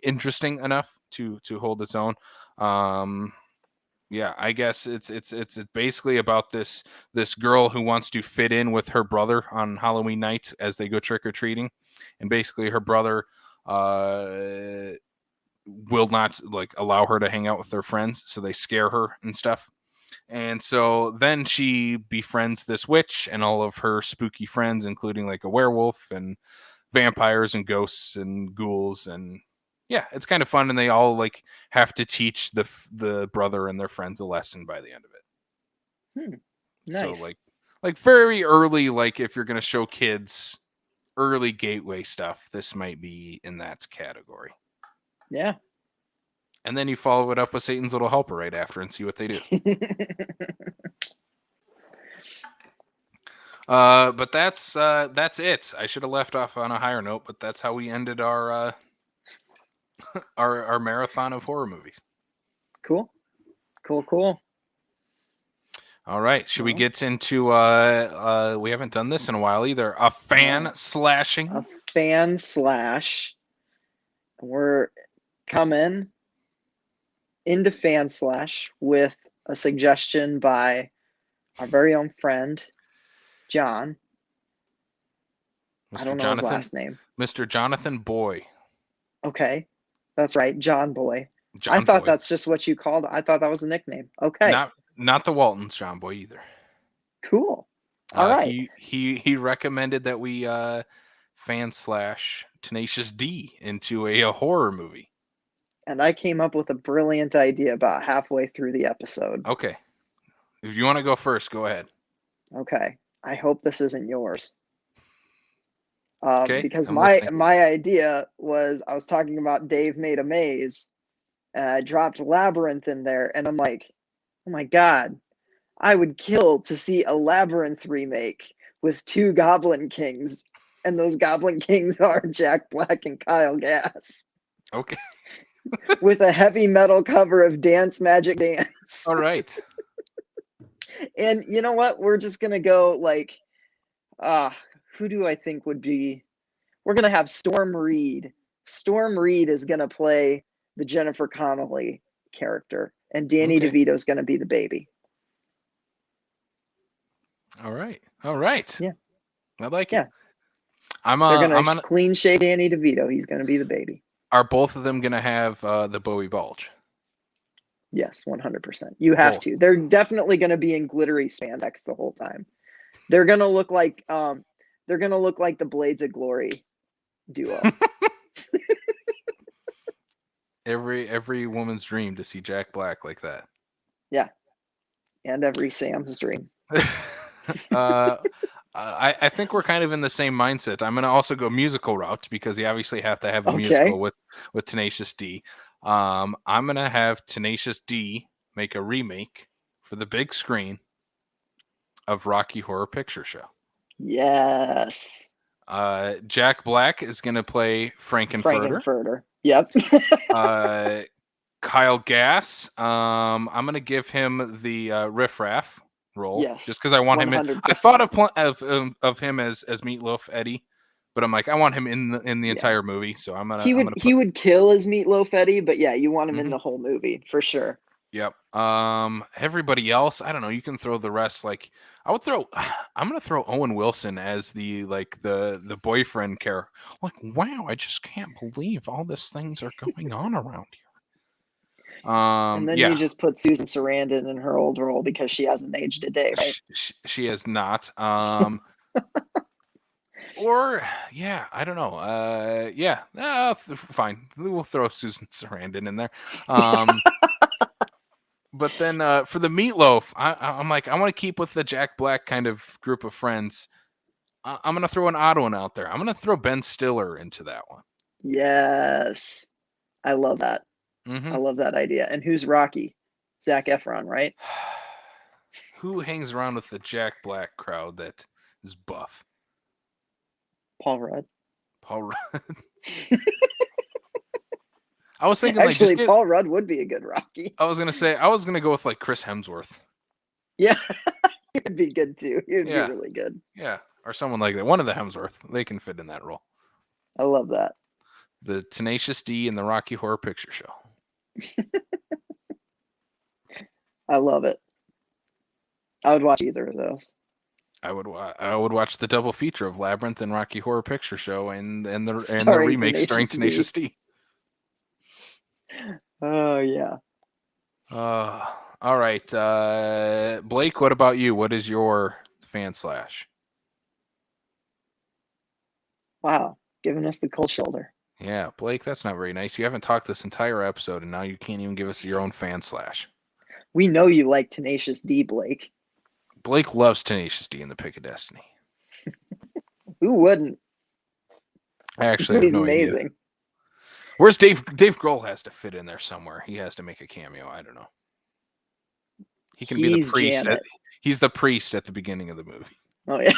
interesting enough to hold its own. I guess it's basically about this girl who wants to fit in with her brother on Halloween night as they go trick-or-treating, and basically her brother will not like allow her to hang out with their friends, so they scare her and stuff. And so then she befriends this witch and all of her spooky friends, including like a werewolf and vampires and ghosts and ghouls, and it's kind of fun, and they all like have to teach the brother and their friends a lesson by the end of it. Nice. So like very early, like if you're going to show kids early gateway stuff, this might be in that category. Yeah. And then you follow it up with Satan's Little Helper right after and see what they do. But that's it. I should have left off on a higher note, but that's how we ended our marathon of horror movies. Cool. All right. Should we get into we haven't done this in a while either. A fan slashing. A fan slash. We're coming into fan slash with a suggestion by our very own friend John. Mr. I don't know his last name. Mr. Jonathan Boy. Okay. That's right, John Boy. I thought that's just what you called. I thought that was a nickname. Okay. Not the Waltons, John Boy either. Cool. All right. He recommended that we fan slash Tenacious D into a horror movie. And I came up with a brilliant idea about halfway through the episode. Okay. If you want to go first, go ahead. Okay. I hope this isn't yours. Because I'm my listening. idea was I was talking about Dave Made a Maze, and I dropped Labyrinth in there, and I'm like, oh my God, I would kill to see a Labyrinth remake with two Goblin Kings, and those Goblin Kings are Jack Black and Kyle Gass. Okay. With a heavy metal cover of Dance Magic Dance. All right. And you know what? We're just gonna go like, who do I think would be? We're gonna have Storm Reed. Storm Reed is gonna play the Jennifer Connelly character, and Danny DeVito is gonna be the baby. All right. Yeah, I like it. Yeah, I'm gonna clean shave Danny DeVito. He's gonna be the baby. Are both of them gonna have the Bowie bulge? Yes, 100%. You have to. They're definitely gonna be in glittery spandex the whole time. They're gonna look like the Blades of Glory duo. Every woman's dream to see Jack Black like that. Yeah. And every Sam's dream. I think we're kind of in the same mindset. I'm going to also go musical route because you obviously have to have a musical with Tenacious D. I'm going to have Tenacious D make a remake for the big screen of Rocky Horror Picture Show. Yes. Jack Black is going to play Frankenfurter. Yep. Kyle Gass, I'm going to give him the riffraff role, just because I want 100%. Him in. I thought of him as Meatloaf Eddie, but I'm like, I want him in the entire movie, so I'm gonna. He would kill as Meatloaf Eddie, but yeah, you want him in the whole movie for sure. Yep. Everybody else, I don't know. You can throw the rest. Like I'm gonna throw Owen Wilson as the boyfriend character. Like, wow, I just can't believe all these things are going on around here. And then you just put Susan Sarandon in her old role because she hasn't aged a day, right? She has not. Or I don't know. Fine. We'll throw Susan Sarandon in there. But then for the Meatloaf, I'm like, I want to keep with the Jack Black kind of group of friends. I'm gonna throw an odd one out there. I'm gonna throw Ben Stiller into that one. Yes, I love that. I love that idea. And who's Rocky? Zac Efron, right? Who hangs around with the Jack Black crowd that is buff? Paul Rudd. I was thinking actually, Paul Rudd would be a good Rocky. I was gonna go with like Chris Hemsworth. Yeah, he would be good too. He would be really good. Yeah, or someone like that. One of the Hemsworth, they can fit in that role. I love that. The Tenacious D and the Rocky Horror Picture Show. I love it. I would watch either of those. I would watch the double feature of Labyrinth and Rocky Horror Picture Show and the remake starring Tenacious D. Oh yeah. All right. Blake, what about you? What is your FanSlash? Wow, giving us the cold shoulder. Yeah, Blake, that's not very nice. You haven't talked this entire episode, and now you can't even give us your own FanSlash. We know you like Tenacious D, Blake. Blake loves Tenacious D in the Pick of Destiny. Who wouldn't? I actually have no amazing. Idea. Where's Dave? Dave Grohl has to fit in there somewhere. He has to make a cameo. I don't know. He can be the priest. He's the priest at the beginning of the movie. Oh yeah.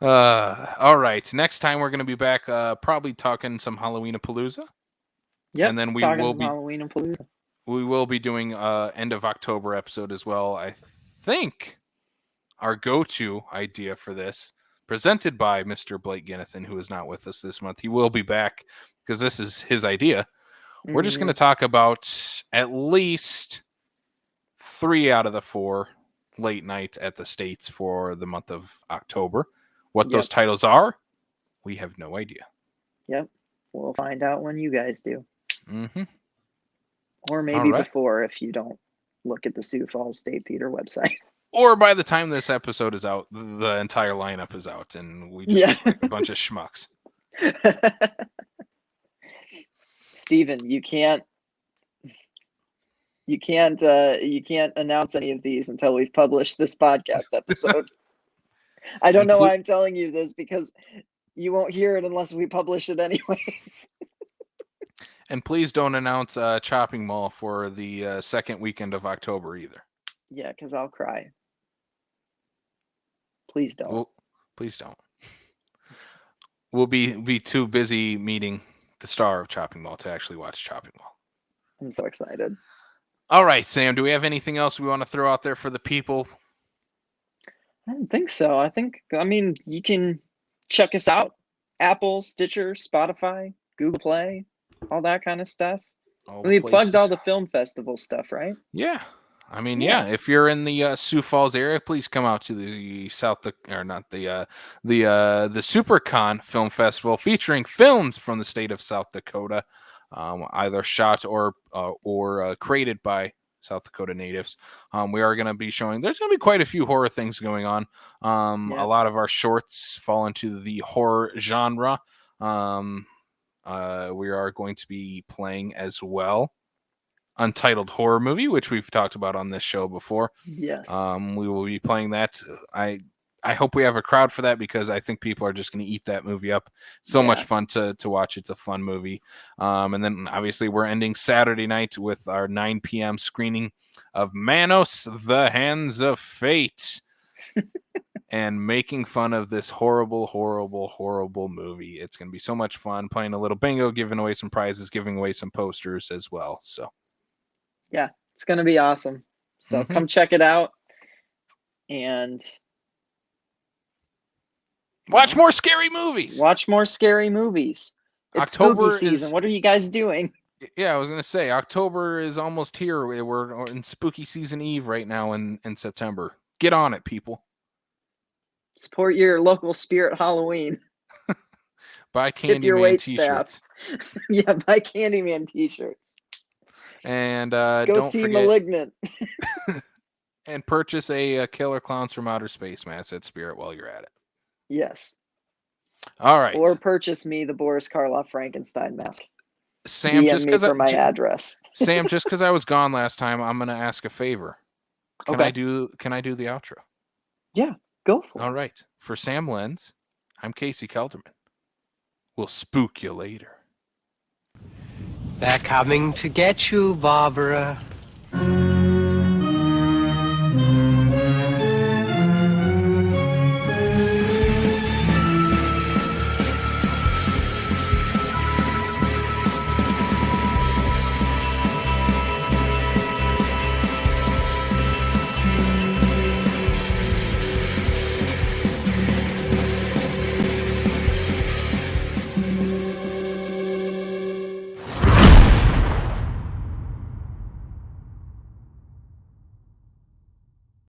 All right. Next time we're going to be back, probably talking some Halloween-a-Palooza. Yeah. And then we will be doing end of October episode as well. I think our go-to idea for this, presented by Mr. Blake Ginnathan, who is not with us this month. He will be back because this is his idea. We're just going to talk about at least 3 out of the 4 late nights at the States for the month of October. What those titles are, we have no idea. Yep. We'll find out when you guys do. Mm-hmm. Or maybe before if you don't look at the Sioux Falls State Theater website. Or by the time this episode is out, the entire lineup is out, and we just look like a bunch of schmucks. Steven, you can't announce any of these until we've published this podcast episode. I don't know why I'm telling you this because you won't hear it unless we publish it anyways. And please don't announce Chopping Mall for the second weekend of October either. Yeah, because I'll cry. Please don't. Well, please don't. We'll be too busy meeting the star of Chopping Mall to actually watch Chopping Mall. I'm so excited. All right, Sam, do we have anything else we want to throw out there for the people? I don't think so. I mean, you can check us out. Apple, Stitcher, Spotify, Google Play, all that kind of stuff. We plugged all the film festival stuff, right? Yeah. I mean, if you're in the Sioux Falls area, please come out to the the SuperCon Film Festival featuring films from the state of South Dakota, either shot or created by South Dakota natives. We are going to be showing, there's going to be quite a few horror things going on. A lot of our shorts fall into the horror genre. We are going to be playing as well. Untitled horror movie, which we've talked about on this show before. Yes. We will be playing that. I hope we have a crowd for that because I think people are just going to eat that movie up. So much fun to watch. It's a fun movie. And then obviously we're ending Saturday night with our 9 p.m. screening of Manos, the Hands of Fate. And making fun of this horrible, horrible, horrible movie. It's going to be so much fun playing a little bingo, giving away some prizes, giving away some posters as well. So, yeah, it's going to be awesome. So come check it out and watch more scary movies. Watch more scary movies. It's October spooky season. What are you guys doing? Yeah, I was going to say October is almost here. We're in spooky season eve right now in September. Get on it, people. Support your local Spirit Halloween. Buy Candyman t-shirts. Yeah, buy Candyman t-shirts. And go don't see forget, Malignant. and purchase a Killer Clowns from Outer Space mask at Spirit while you're at it. Yes. All right. Or purchase me the Boris Karloff Frankenstein mask. Sam, DM just me because for my address. Sam, just because I was gone last time, I'm gonna ask a favor. Can I do the outro? Yeah. Go for it. All right. For Sam Lenz, I'm Casey Kelderman. We'll spook you later. They're coming to get you, Barbara.